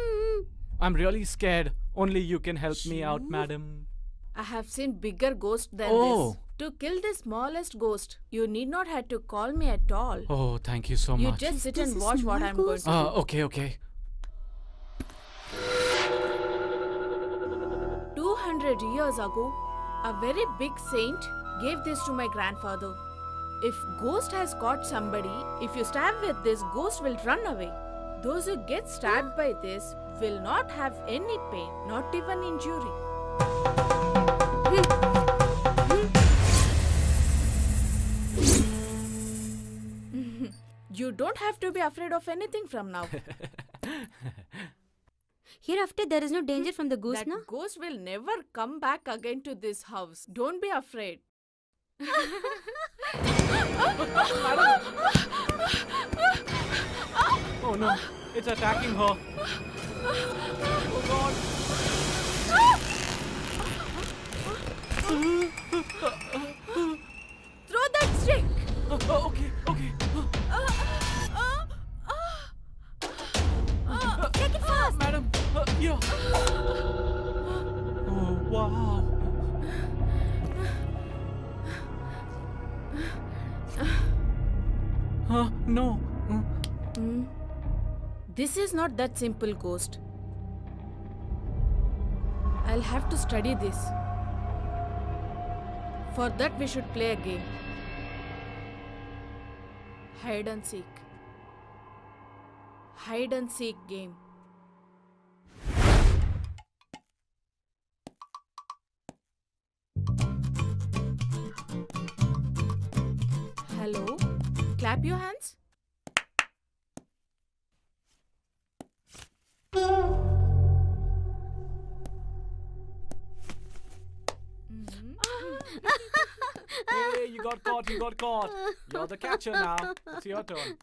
I'm really scared. Only you can help me out, madam. I have seen bigger ghosts than Oh. this. To kill the smallest ghost, you need not have to call me at all. Oh, thank you so You much. just sit this and a watch what small I'm going ghost? to do. Okay, okay. 200 years ago, a very big saint gave this to my grandfather. If ghost has caught somebody, if you stab with this, ghost will run away. Those who get stabbed by this will not have any pain, not even injury. You don't have to be afraid of anything from now. Hereafter there is no danger from the ghost, That na? ghost will never come back again to this house. Don't be afraid. Oh no, it's attacking her. Oh god. Throw that stick! Okay, okay. Take it fast! Madam, yeah. Oh, wow. No. This is not that simple, ghost. I'll have to study this. For that, we should play a game. Hide and seek. Hide and seek game. Hello? Clap your hands. Hey, you got caught, you got caught. You're the catcher now. It's your turn.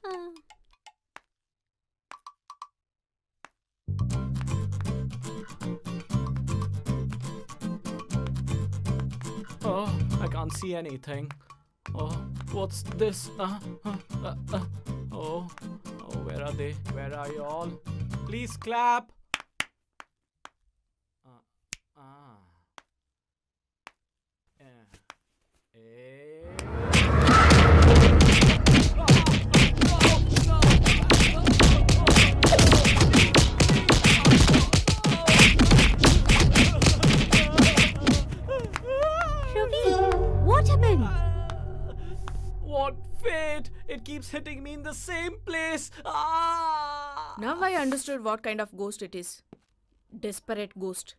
Oh, I can't see anything. Oh, what's this? Oh, where are they? Where are you all? Please clap. Ravi, what happened? What fate! It keeps hitting me in the same place. Ah! Now I understood what kind of ghost it is. Desperate ghost.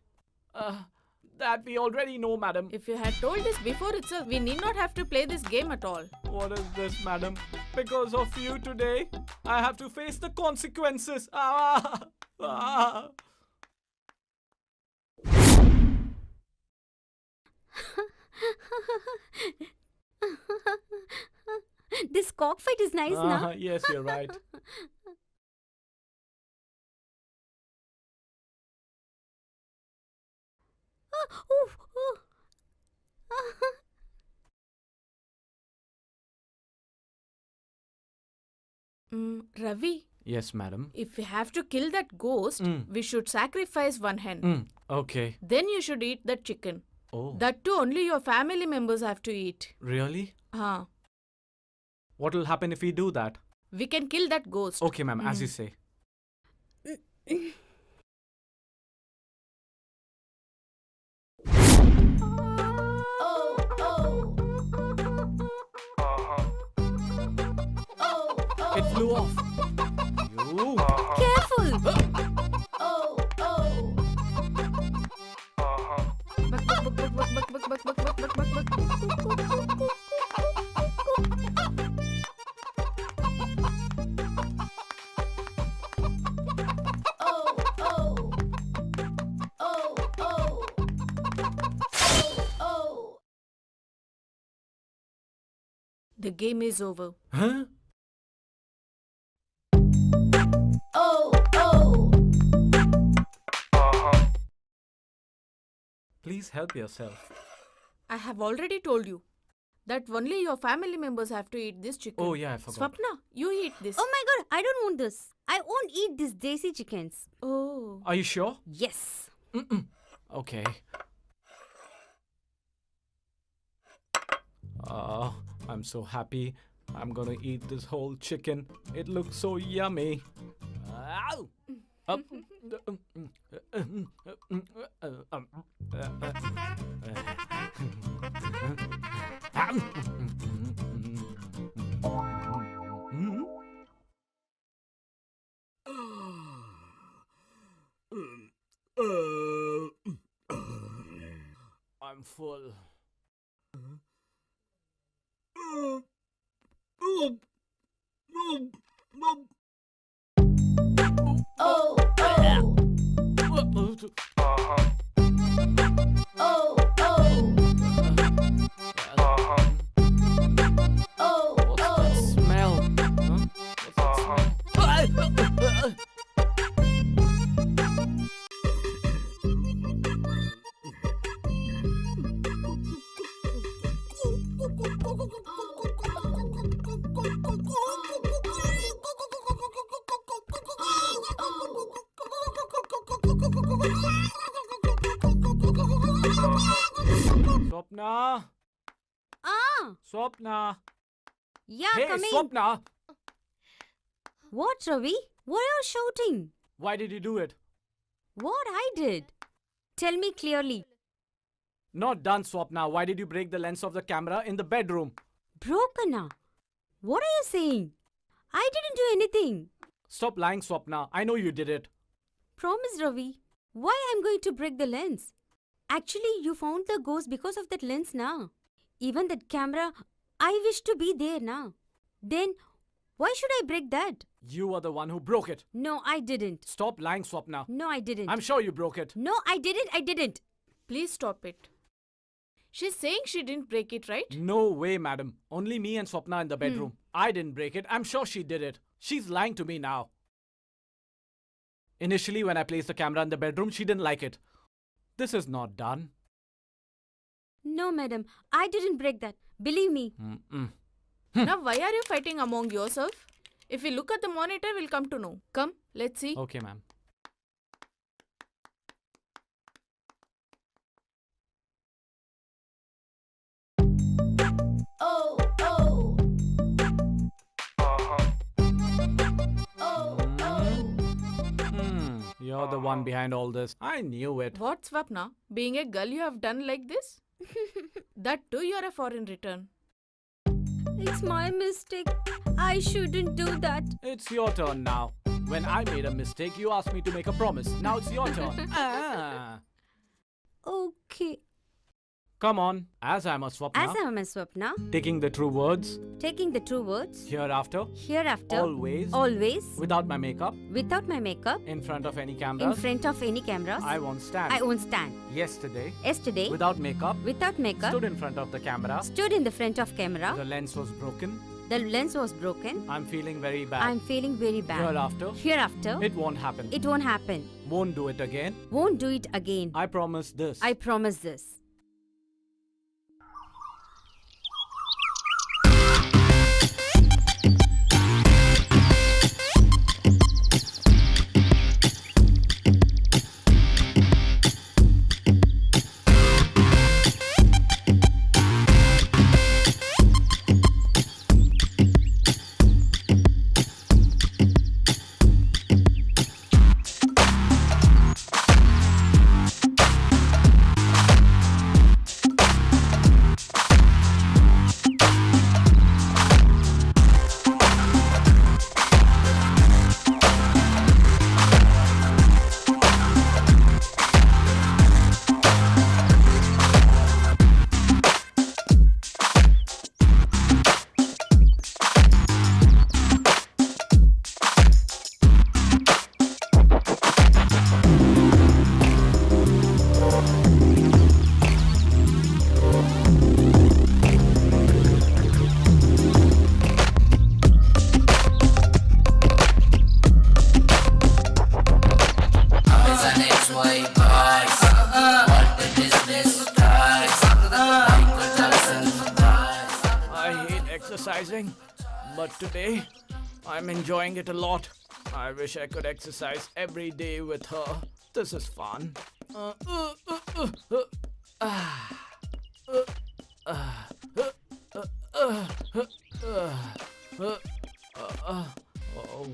That we already know, madam. If you had told this before itself, we need not have to play this game at all. What is this, madam? Because of you today, I have to face the consequences. Ah! Ah! This cockfight is nice, na? Yes, you're right. Oof, ooh. Ravi, Yes, madam. if we have to kill that ghost, we should sacrifice one hen. Okay. Then you should eat that chicken. Oh. That too only your family members have to eat. Really? Huh. What will happen if we do that? We can kill that ghost. Okay, ma'am, as you say. It flew off. You. Careful! The game is over. Huh? Please help yourself. I have already told you that only your family members have to eat this chicken. Oh, yeah, I forgot. Swapna, you eat this. Oh my god, I don't want this. I won't eat these desi chickens. Oh. Are you sure? Yes. Okay. I'm so happy. I'm gonna eat this whole chicken. It looks so yummy. Ow! Up. I'm full. What's that smell? Huh? What's that smell? Swapna! Ah, Swapna! yeah, Hey, coming. Swapna! What, Ravi? What are you shouting? Why did you do it? What I did? Tell me clearly. Not done, Swapna. Why did you break the lens of the camera in the bedroom? Broken now. What are you saying? I didn't do anything. Stop lying, Swapna. I know you did it. Promise, Ravi. Why I'm going to break the lens? Actually, you found the ghost because of that lens now. Even that camera, I wish to be there now. Then, why should I break that? You are the one who broke it. No, I didn't. Stop lying, Swapna. No, I didn't. I'm sure you broke it. No, I didn't. Please stop it. She's saying she didn't break it, right? No way, madam. Only me and Swapna in the bedroom. I didn't break it. I'm sure she did it. She's lying to me now. Initially, when I placed the camera in the bedroom, she didn't like it. This is not done. No, madam. I didn't break that. Believe me. Now, why are you fighting among yourself? If we look at the monitor, we'll come to know. Come, let's see. Okay, ma'am. You're the one behind all this. I knew it. What, Swapna? Being a girl, you have done like this? That too, you're a foreign return. It's my mistake. I shouldn't do that. It's your turn now. When I made a mistake, you asked me to make a promise. Now it's your turn. Okay. Come on, as I'm a Swapna, As I am a Swapna, taking the true words, taking the true words, hereafter, hereafter, always, without my makeup, without my makeup, in front of any in cameras, front of any cameras, I won't stand. I won't stand. Yesterday, Yesterday, without makeup, without makeup, stood in front of the camera, stood in the front of camera. the lens was broken. The lens was broken. I'm feeling very bad. I'm feeling very bad. Hereafter, Hereafter, it won't happen. it won't happen. Won't do it again. Won't do it again. I promise this. I promise this. I hate exercising, but today I'm enjoying it a lot. I wish I could exercise every day with her. This is fun. Oh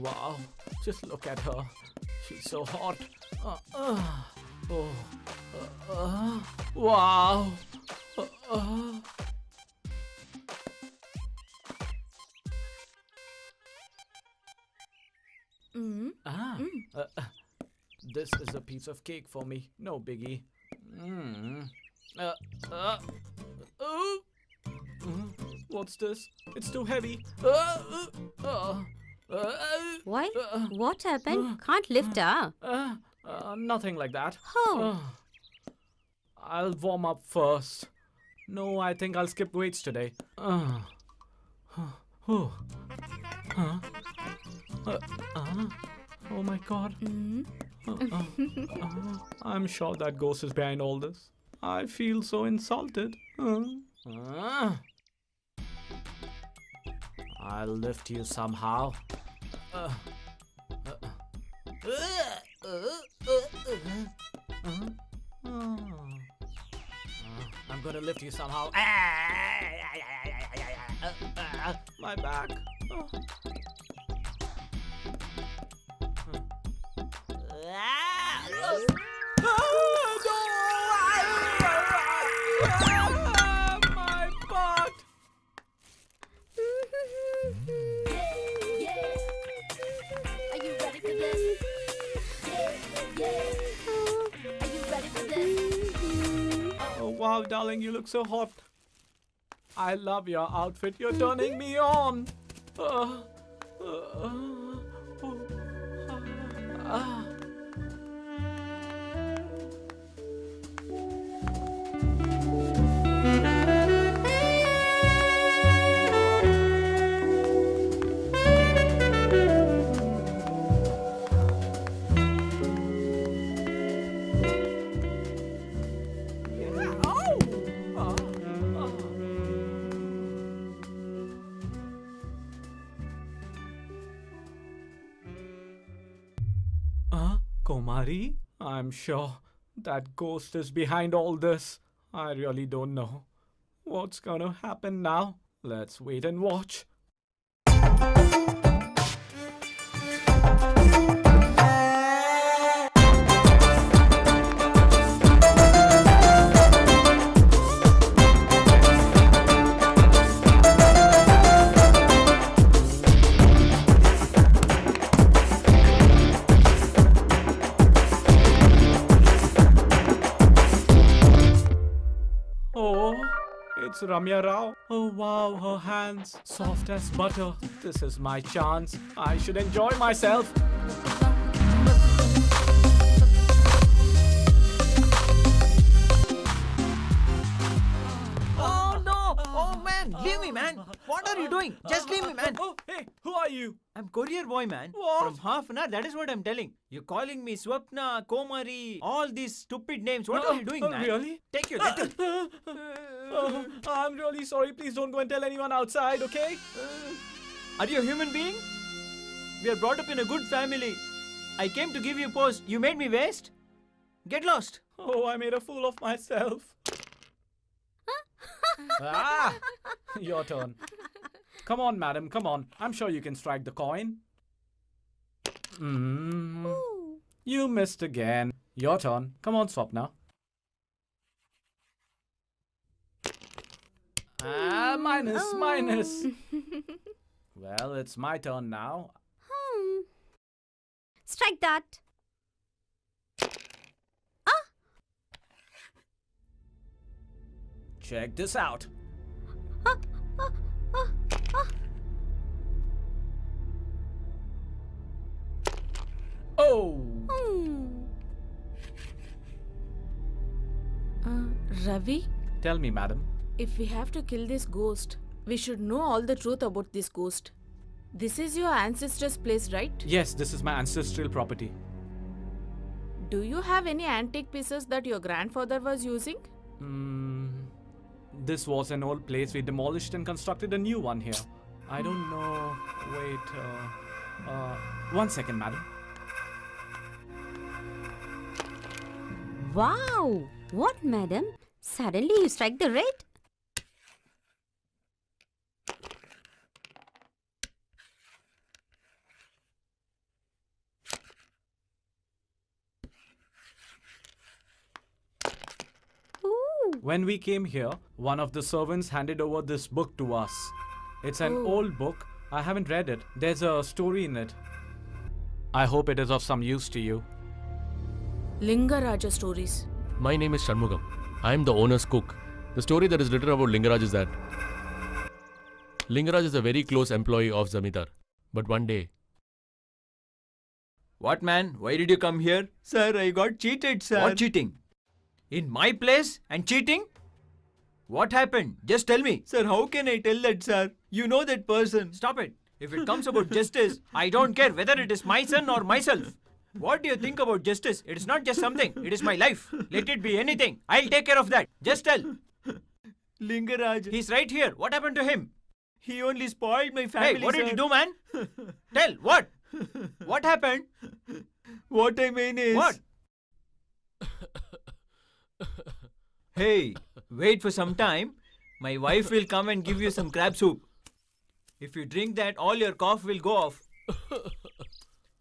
wow, just look at her. She's so hot. Wow. This is a piece of cake for me. No biggie. What's this? It's too heavy. Why? What happened? Can't lift up. Nothing like that. Oh. I'll warm up first. No, I think I'll skip weights today. Oh my god. I'm sure that ghost is behind all this. I feel so insulted. I'll lift you somehow. I'm gonna lift you somehow. My back. My butt. Are you ready for this? Are you ready for this? Oh wow, darling, you look so hot. I love your outfit. You're turning me on. Kumari, I'm sure that ghost is behind all this. I really don't know. What's gonna happen now? Let's wait and watch. Ramya Rao. Oh wow, her hands soft as butter. This is my chance. I should enjoy myself. Oh no! Oh man, leave me, man. What are you doing? Just leave me, man. Oh, hey, who are you? I'm courier boy, man. What? From half an hour, that is what I'm telling. You're calling me Swapna, Komari, all these stupid names. What are you doing, man? Really? Take your letter. Oh, I'm really sorry. Please don't go and tell anyone outside, okay? Are you a human being? We are brought up in a good family. I came to give you post. You made me waste? Get lost. Oh, I made a fool of myself. Ah, your turn. Come on, madam, come on. I'm sure you can strike the coin. You missed again. Your turn. Come on, Swapna. Minus. Well, it's my turn now. Strike that. Check this out. Oh! Ravi, Tell me, madam. if we have to kill this ghost, we should know all the truth about this ghost. This is your ancestors' place, right? Yes, this is my ancestral property. Do you have any antique pieces that your grandfather was using? This was an old place. We demolished and constructed a new one here. I don't know. Wait. 1 second, madam. Wow! What, madam? Suddenly you strike the red? Ooh. When we came here, one of the servants handed over this book to us. It's an old book. I haven't read it. There's a story in it. I hope it is of some use to you. Lingaraja stories. My name is Shanmugam. I am the owner's cook. The story that is written about Lingaraj is that Lingaraj is a very close employee of Zamidar. But one day, What, man? Why did you come here? Sir, I got cheated, sir. What cheating? In my place and cheating? What happened? Just tell me. Sir, how can I tell that, sir? You know that person. Stop it. If it comes about justice, I don't care whether it is my son or myself. What do you think about justice? It is not just something. It is my life. Let it be anything. I'll take care of that. Just tell. Lingaraj. He's right here. What happened to him? He only spoiled my family. Hey, what did you do, man? Tell. What? What happened? What I mean is... What? Hey, wait for some time. My wife will come and give you some crab soup. If you drink that, all your cough will go off.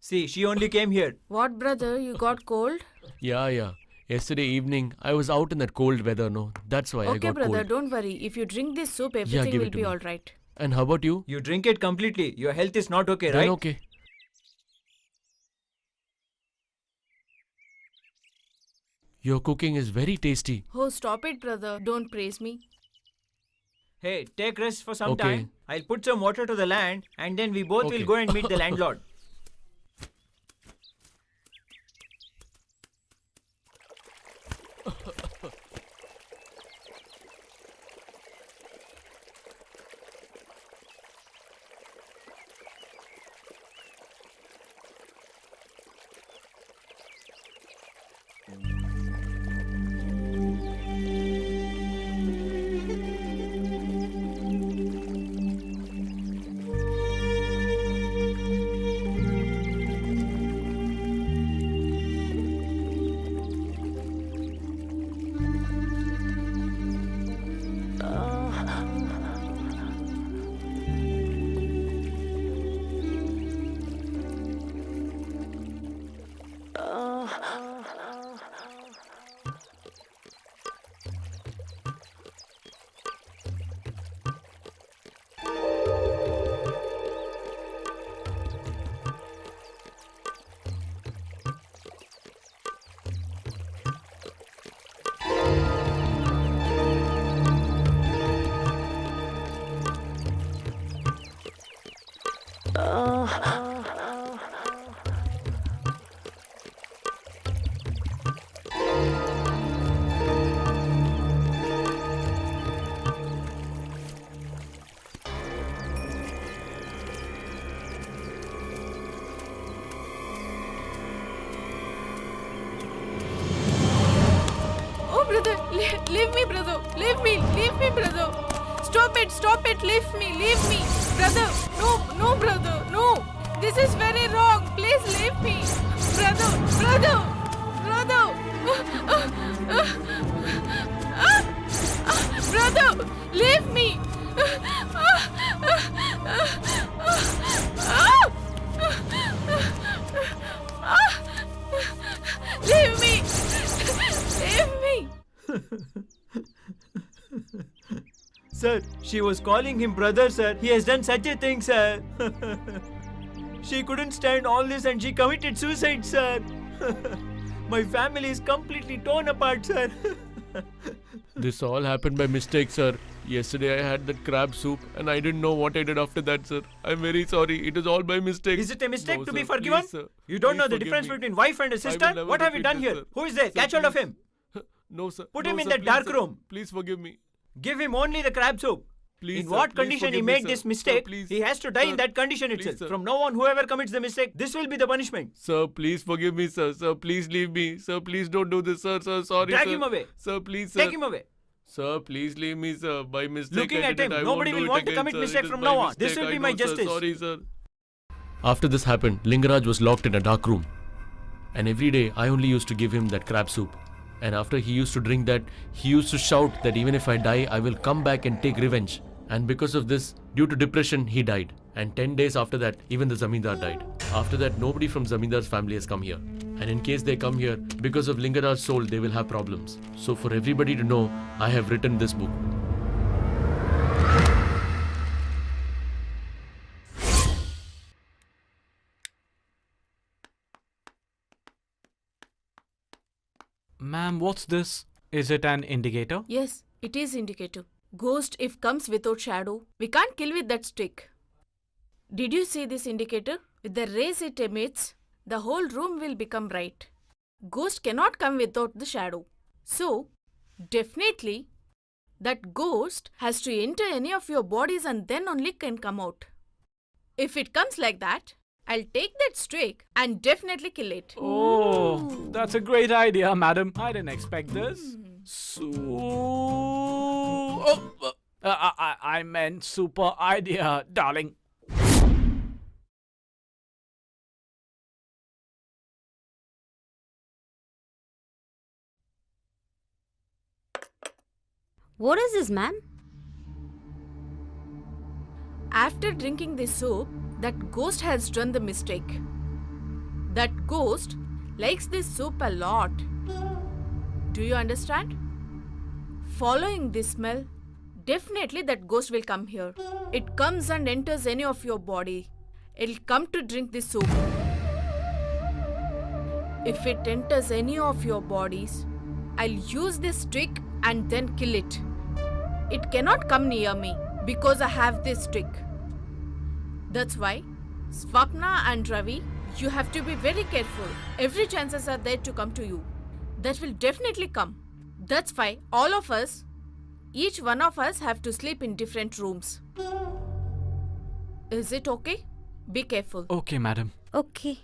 See, she only came here. What, brother? You got cold? yeah. Yesterday evening, I was out in that cold weather, no? That's why I Okay, got brother, cold. don't worry. If you drink this soup, everything give will it to be me. alright. And how about you? You drink it completely. Your health is not okay, Then right? okay. Your cooking is very tasty. Oh, stop it, brother. Don't praise me. Hey, take rest for some Okay. time. I'll put some water to the land and then we both Okay. will go and meet the landlord. Oh, brother, leave me, brother. Leave me, brother. Stop it, leave me. Brother, no, brother, no. This is very wrong. Please leave me. Brother. Brother, leave me. Leave me. Sir, she was calling him brother, sir. He has done such a thing, sir. She couldn't stand all this and she committed suicide, sir. My family is completely torn apart, sir. This all happened by mistake, sir. Yesterday I had that crab soup and I didn't know what I did after that, sir. I'm very sorry. It was all by mistake. Is it a mistake No, to sir. be forgiven? Please, sir. You don't Please know the forgive difference me. between wife and a I will sister? never What have you repeat done this, here? sir. Who is there? Sir, Catch hold of please, him. No, sir. Put No, him in sir. that Please, dark sir. room. Please forgive me. Give him only the crab soup. Please, In sir. what Please condition he forgive me, made sir. this Sir, mistake, please. he has to die in Sir, that condition please, itself. sir. From now on, whoever commits the mistake, this will be the punishment. Sir, please forgive me, sir. Sir, please leave me. Sir, please don't do this, sir. Sir, sorry, Drag sir. him away. Sir, please, sir. Take him away. Sir, please leave me, sir. By mistake, Looking I at did him, it. I nobody won't will do want it to again, commit sir. mistake It is from by now on. This mistake. will be I my know, sir. justice. Sorry, sir. After this happened, Lingaraj was locked in a dark room. And every day, I only used to give him that crab soup. And after he used to drink that, he used to shout that even if I die, I will come back and take revenge. And because of this, due to depression, he died. And 10 days after that, even the Zamindar died. After that, nobody from Zamindar's family has come here. And in case they come here, because of Lingaraj's soul, they will have problems. So for everybody to know, I have written this book. Ma'am, what's this? Is it an indicator? Yes, it is indicator. Ghost if comes without shadow, we can't kill with that stick. Did you see this indicator? With the rays it emits, the whole room will become bright. Ghost cannot come without the shadow. So, definitely, that ghost has to enter any of your bodies and then only can come out. If it comes like that, I'll take that stick and definitely kill it. Oh, that's a great idea, madam. I didn't expect this. I meant super idea, darling. What is this, ma'am? After drinking this soup, that ghost has done the mistake. That ghost likes this soup a lot. Do you understand? Following this smell, definitely that ghost will come here. It comes and enters any of your body. It'll come to drink this soup. If it enters any of your bodies, I'll use this stick and then kill it. It cannot come near me because I have this stick. That's why, Swapna and Ravi, you have to be very careful. Every chances are there to come to you. That will definitely come. That's why all of us, each one of us have to sleep in different rooms. Is it okay? Be careful. Okay, madam. Okay.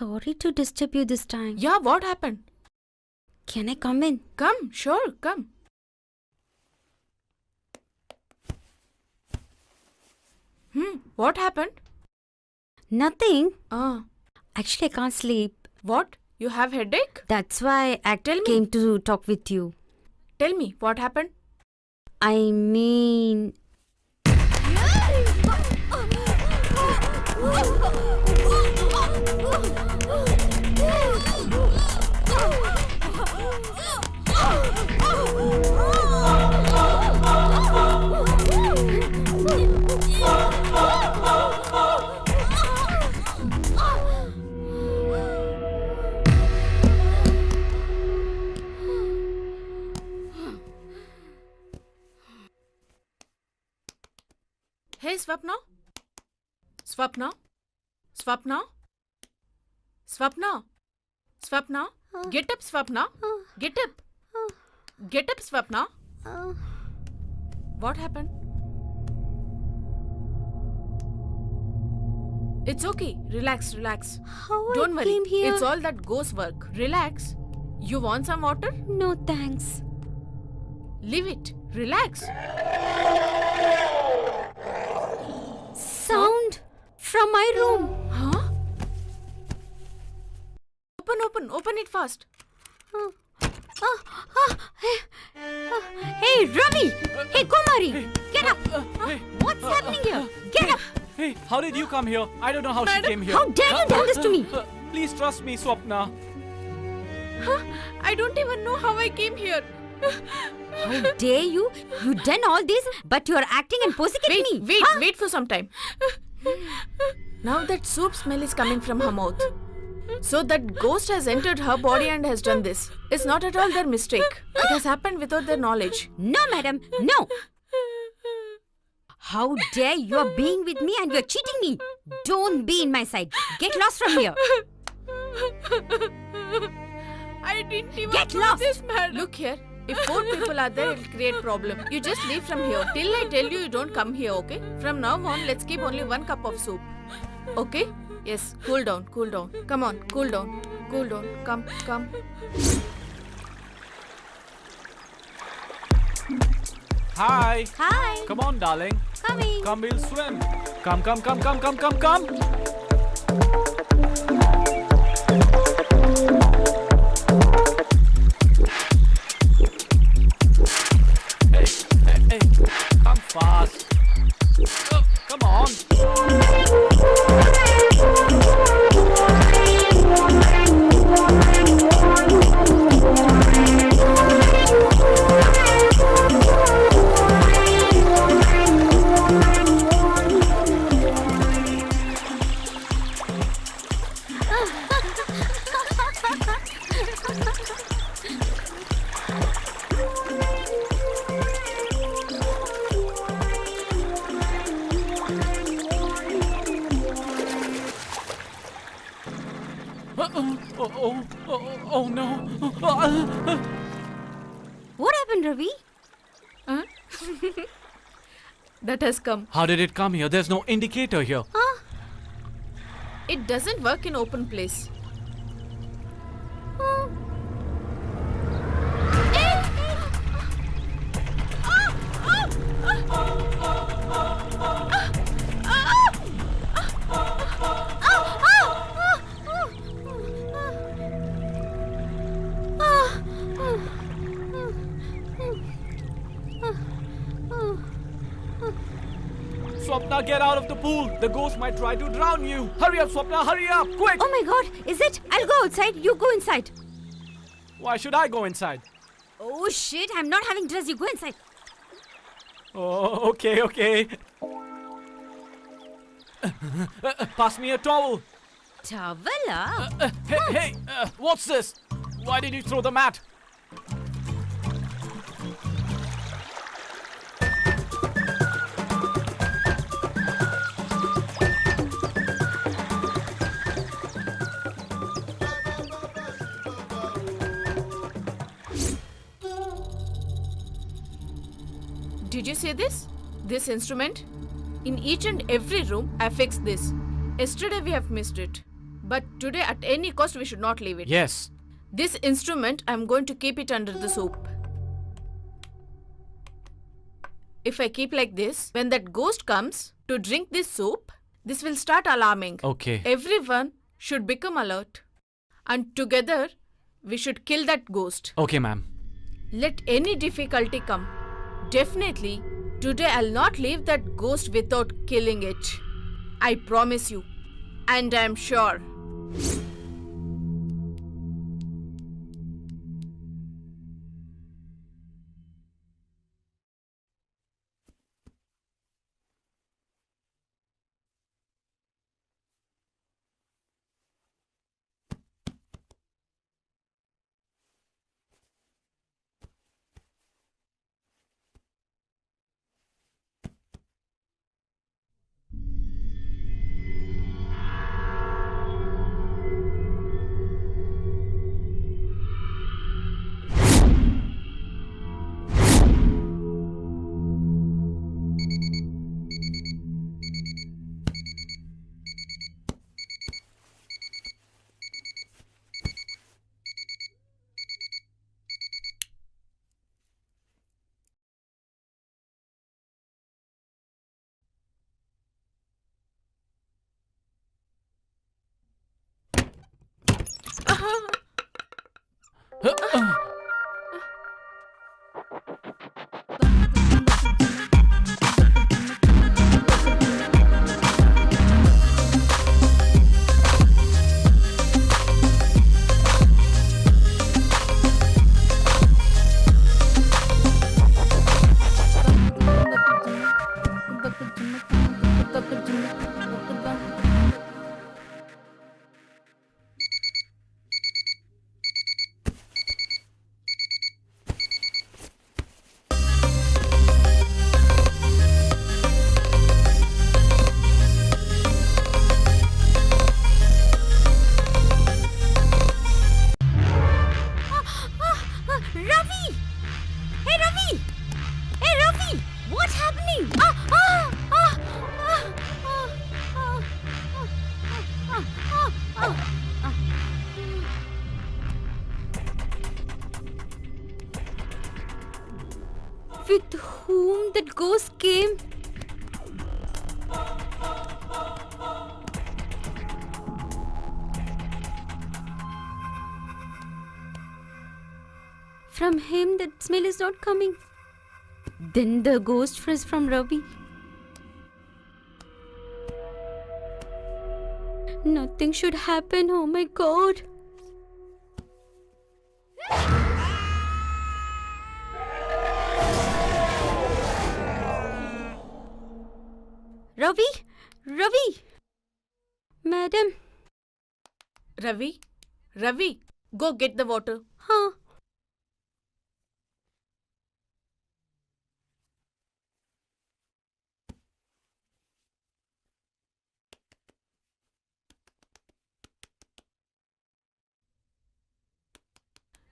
Sorry to disturb you this time. Yeah, what happened? Can I come in? Come, sure, come. What happened? Nothing. Ah, Actually, I can't sleep. what? You have headache? That's why I came to talk with you. Tell me, what happened? I mean... Hey, Swapna? Swapna? Swapna? Swapna? Swapna? Get up, Swapna. Get up. Get up, Swapna. What happened? It's okay. Relax, relax. How Don't I worry. came here? It's all that ghost work. Relax. You want some water? No, thanks. Leave it. Relax. Sound from my room. Huh? Open it fast. Hey, Ravi! Hey, Kumari! Get up! What's happening here? Get up! Hey, how did you come here? I don't know how she came here. How dare you tell this to me? Please trust me, Swapna. I don't even know how I came here. How dare you? You done all this, but you are acting and posing at me. Wait for some time. Now that soup smell is coming from her mouth. So that ghost has entered her body and has done this. It's not at all their mistake. It has happened without their knowledge. No, madam, no. How dare you are being with me and you are cheating me? Don't be in my side. Get lost from here. I didn't even Get do lost. this, madam. Look here. If 4 people are there, it'll create problem. You just leave from here. Till I tell you, you don't come here, okay? From now on, let's keep only 1 cup of soup. Okay? Yes. Cool down. Come on, cool down. Come. Hi. Hi. Come on, darling. Coming. Come, we'll swim. Come. Hey, come fast. Oh, come on. Oh no. What happened, Ravi? That has come. How did it come here? There's no indicator here. It doesn't work in open place. Swapna, get out of the pool. The ghost might try to drown you. Hurry up, Swapna, hurry up, quick. Oh my god, is it? I'll go outside, you go inside. Why should I go inside? Oh shit, I'm not having dress, you go inside. Oh, okay. Pass me a towel. Towel? Hey, what's this? Why did you throw the mat? Did you see this? This instrument? In each and every room, I fixed this. Yesterday we have missed it. But today, at any cost, we should not leave it. Yes. This instrument, I'm going to keep it under the soup. If I keep like this, when that ghost comes to drink this soup, this will start alarming. Okay. Everyone should become alert. And together, we should kill that ghost. Okay, ma'am. Let any difficulty come. Definitely, today I'll not leave that ghost without killing it. I promise you. And I'm sure. Ravi! Hey, Ravi! Hey, Ravi! What's happening? With whom that ghost came? From him, that smell is not coming. Then the ghost was from Ravi. Nothing should happen. Oh my God. Ravi? Ravi? Madam? Ravi? Ravi, go get the water. Huh?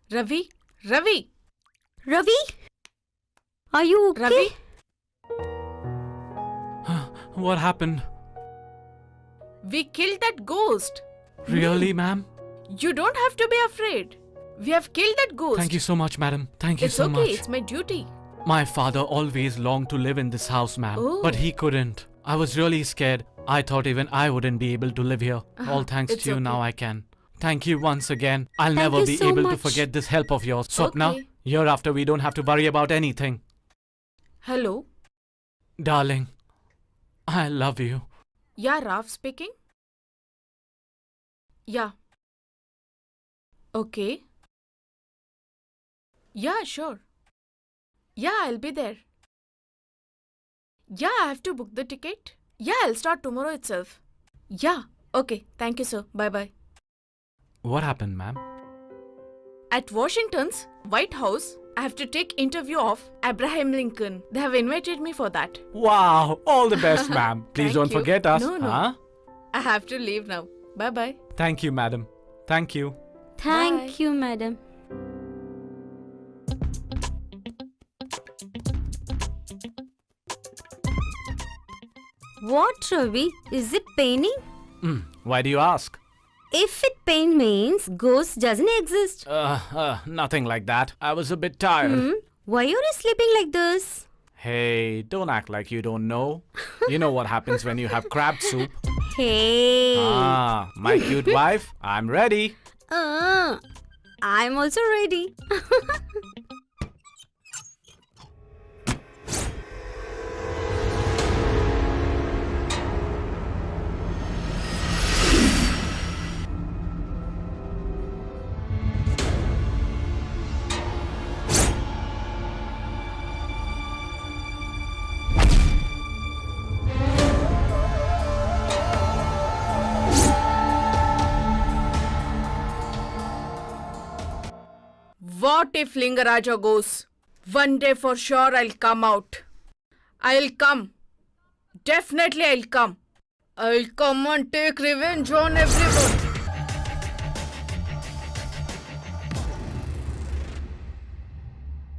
Ravi? Ravi? Ravi? Are you okay? Ravi? What happened? We killed that ghost. Really, ma'am? You don't have to be afraid. We have killed that ghost. Thank you so much, madam. Thank you It's so okay, much. it's my duty. My father always longed to live in this house, ma'am. Oh. But he couldn't. I was really scared. I thought even I wouldn't be able to live here. All thanks it's to you, okay. now I can. Thank you once again. I'll Thank never you be so able to much. forget this help of yours. Swapna, Okay. hereafter we don't have to worry about anything. Hello? Darling, I love you. Yeah, Raf speaking? Yeah. Okay. Yeah, sure. Yeah, I'll be there. Yeah, I have to book the ticket. Yeah, I'll start tomorrow itself. Yeah. Okay. Thank you, sir. Bye-bye. What happened, ma'am? At Washington's White House, I have to take interview of Abraham Lincoln. They have invited me for that. Wow, all the best, ma'am. Please Thank don't you. forget us. No, no. Huh? I have to leave now. Bye-bye. Thank you, madam. Thank you. Thank Bye. you, madam. What, Ravi? Is it paining? Why do you ask? If it pain means ghost doesn't exist. Nothing like that. I was a bit tired. Why are you sleeping like this? Hey, don't act like you don't know. You know what happens when you have crab soup. Hey. My cute wife, I'm ready. I'm also ready. What if Lingaraja goes? One day for sure I'll come out. I'll come. Definitely I'll come. I'll come and take revenge on everyone.